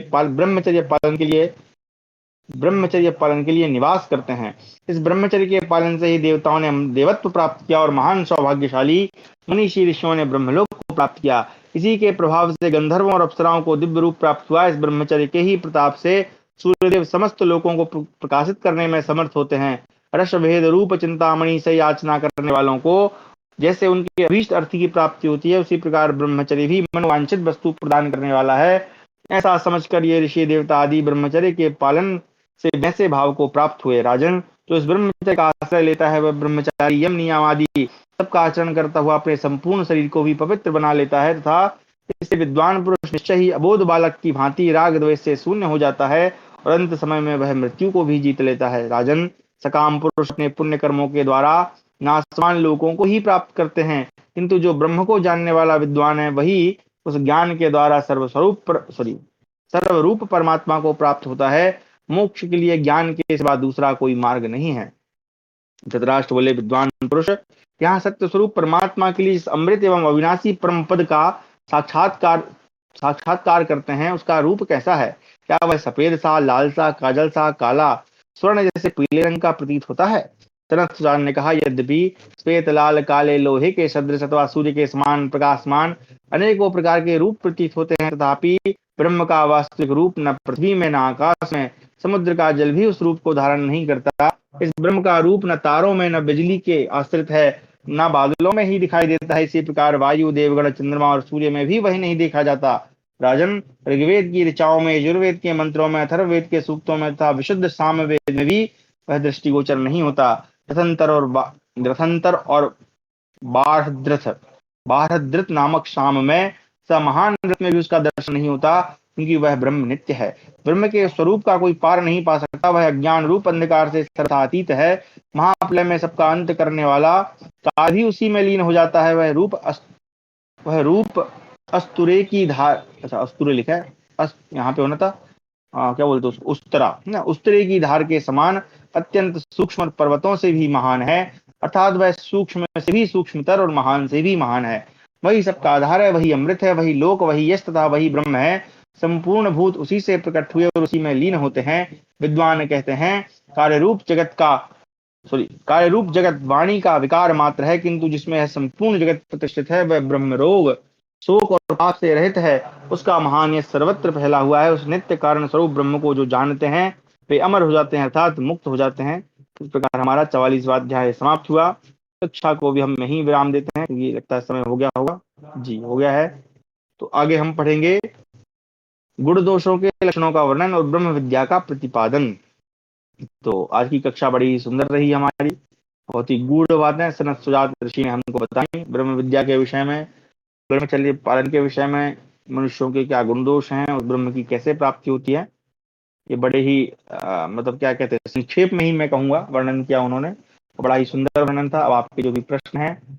पालन के लिए निवास करते हैं। इस ब्रह्मचर्य के पालन से ही देवताओं ने देवत्व प्राप्त किया और महान सौभाग्यशाली मनीषी ऋषियों ने ब्रह्मलोक को प्राप्त किया। इसी के प्रभाव से गंधर्वों और अप्सराओं को दिव्य रूप प्राप्त हुआ। इस ब्रह्मचर्य के ही प्रताप से सूर्यदेव समस्त लोकों को प्रकाशित करने में समर्थ होते हैं। रस भेद रूप चिंतामणि से याचना करने वालों को जैसे उनके अभीष्ट अर्थ की प्राप्ति होती है, उसी प्रकार ब्रह्मचर्य भी मनोवांछित वस्तु प्रदान करने वाला है। ऐसा समझकर ये ऋषि देवता आदि ब्रह्मचर्य के पालन से वैसे भाव को प्राप्त हुए। राजन, जो इस ब्रह्मचर्य का आश्रय लेता है वह ब्रह्मचारी यम नियम आदि सबका आचरण करता हुआ अपने संपूर्ण शरीर को भी पवित्र बना लेता है तथा इससे विद्वान पुरुष निश्चय ही अबोध बालक की भांति राग द्वेष से शून्य हो जाता है और अंत समय में वह मृत्यु को भी जीत लेता है। राजन, सकाम पुरुष अपने पुण्य कर्मों के द्वारा नाशवान लोगों को ही प्राप्त करते हैं, किंतु जो ब्रह्म को जानने वाला विद्वान है वही उस ज्ञान के द्वारा सर्वरूप परमात्मा को प्राप्त होता है। मोक्ष के लिए ज्ञान के सिवा दूसरा कोई मार्ग नहीं है। धृतराष्ट्र बोले, विद्वान पुरुष यहाँ सत्य स्वरूप परमात्मा के लिए इस अमृत एवं अविनाशी परम पद का साक्षात्कार करते हैं, उसका रूप कैसा है? क्या वह सफेद सा, लाल सा, काजल सा, काला, स्वर्ण जैसे पीले रंग का प्रतीत होता है? तनक सुजान ने कहा, यद्यपि श्वेत लाल काले लोहे के सदृश अथवा सूर्य के समान प्रकाशमान अनेकों प्रकार के रूप प्रतीत होते हैं, तथापि ब्रह्म का वास्तविक रूप न पृथ्वी में न आकाश में, समुद्र का जल भी उस रूप को धारण नहीं करता। इस ब्रह्म का रूप न तारों में न बिजली के आश्रित है, न बादलों में ही दिखाई देता है। इसी प्रकार वायु, देवगण, चंद्रमा और सूर्य में भी वही नहीं देखा जाता। राजन, ऋग्वेद की ऋचाओं में, यजुर्वेद के मंत्रों में, अथर्ववेद के सूक्तों में तथा विशुद्ध सामवेद में भी वह दृष्टिगोचर नहीं होता। रथंतर और बारहद्रथ नामक शाम में महान रथ में भी उसका दर्शन नहीं होता, क्योंकि वह ब्रह्म नित्य है। ब्रह्म के स्वरूप का कोई पार नहीं पा सकता। वह अज्ञान रूप अंधकार से सर्वथातीत है। महाप्रलय में सबका अंत करने वाला काल भी उसी में लीन हो जाता है। वह रूप अस्तुरे की धार, अच्छा अस्तुरे लिखा है, यहाँ पे होना था, क्या बोलते उसको, उस्तरा ना, उस्तरे की धार के समान अत्यंत सूक्ष्म पर्वतों से भी महान है, अर्थात वह सूक्ष्म से भी सूक्ष्मतर और महान से भी महान है। वही सबका आधार है, वही अमृत है, वही लोक, वही यश तथा वही ब्रह्म है। संपूर्ण भूत उसी से प्रकट हुए और उसी में लीन होते हैं। विद्वान कहते हैं कार्य रूप जगत वाणी का विकार मात्र है, किंतु जिसमें है संपूर्ण जगत प्रतिष्ठित है वह ब्रह्म रोग शोक और पाप से रहित है। उसका महान यश सर्वत्र फैला हुआ है। उस नित्य कारण स्वरूप ब्रह्म को जो जानते हैं वे अमर हो जाते हैं, अर्थात मुक्त हो जाते हैं। इस प्रकार हमारा 44वां अध्याय समाप्त हुआ। कक्षा को भी हम यहीं विराम देते हैं, क्योंकि लगता है समय हो गया होगा। जी हो गया है। तो आगे हम पढ़ेंगे गुण दोषों के लक्षणों का वर्णन और ब्रह्म विद्या का प्रतिपादन। तो आज की कक्षा बड़ी सुंदर रही हमारी, बहुत ही गूढ़ बातें सनत सुजात ऋषि ने हमको बताई ब्रह्म विद्या के विषय में, ब्रह्मचर्य पालन के विषय में, मनुष्यों के क्या गुण दोष हैं और ब्रह्म की कैसे प्राप्ति होती है। ये बड़े ही मतलब क्या कहते हैं, संक्षेप में ही मैं कहूंगा वर्णन किया उन्होंने, बड़ा ही सुंदर वर्णन था। अब आपके जो भी प्रश्न हैं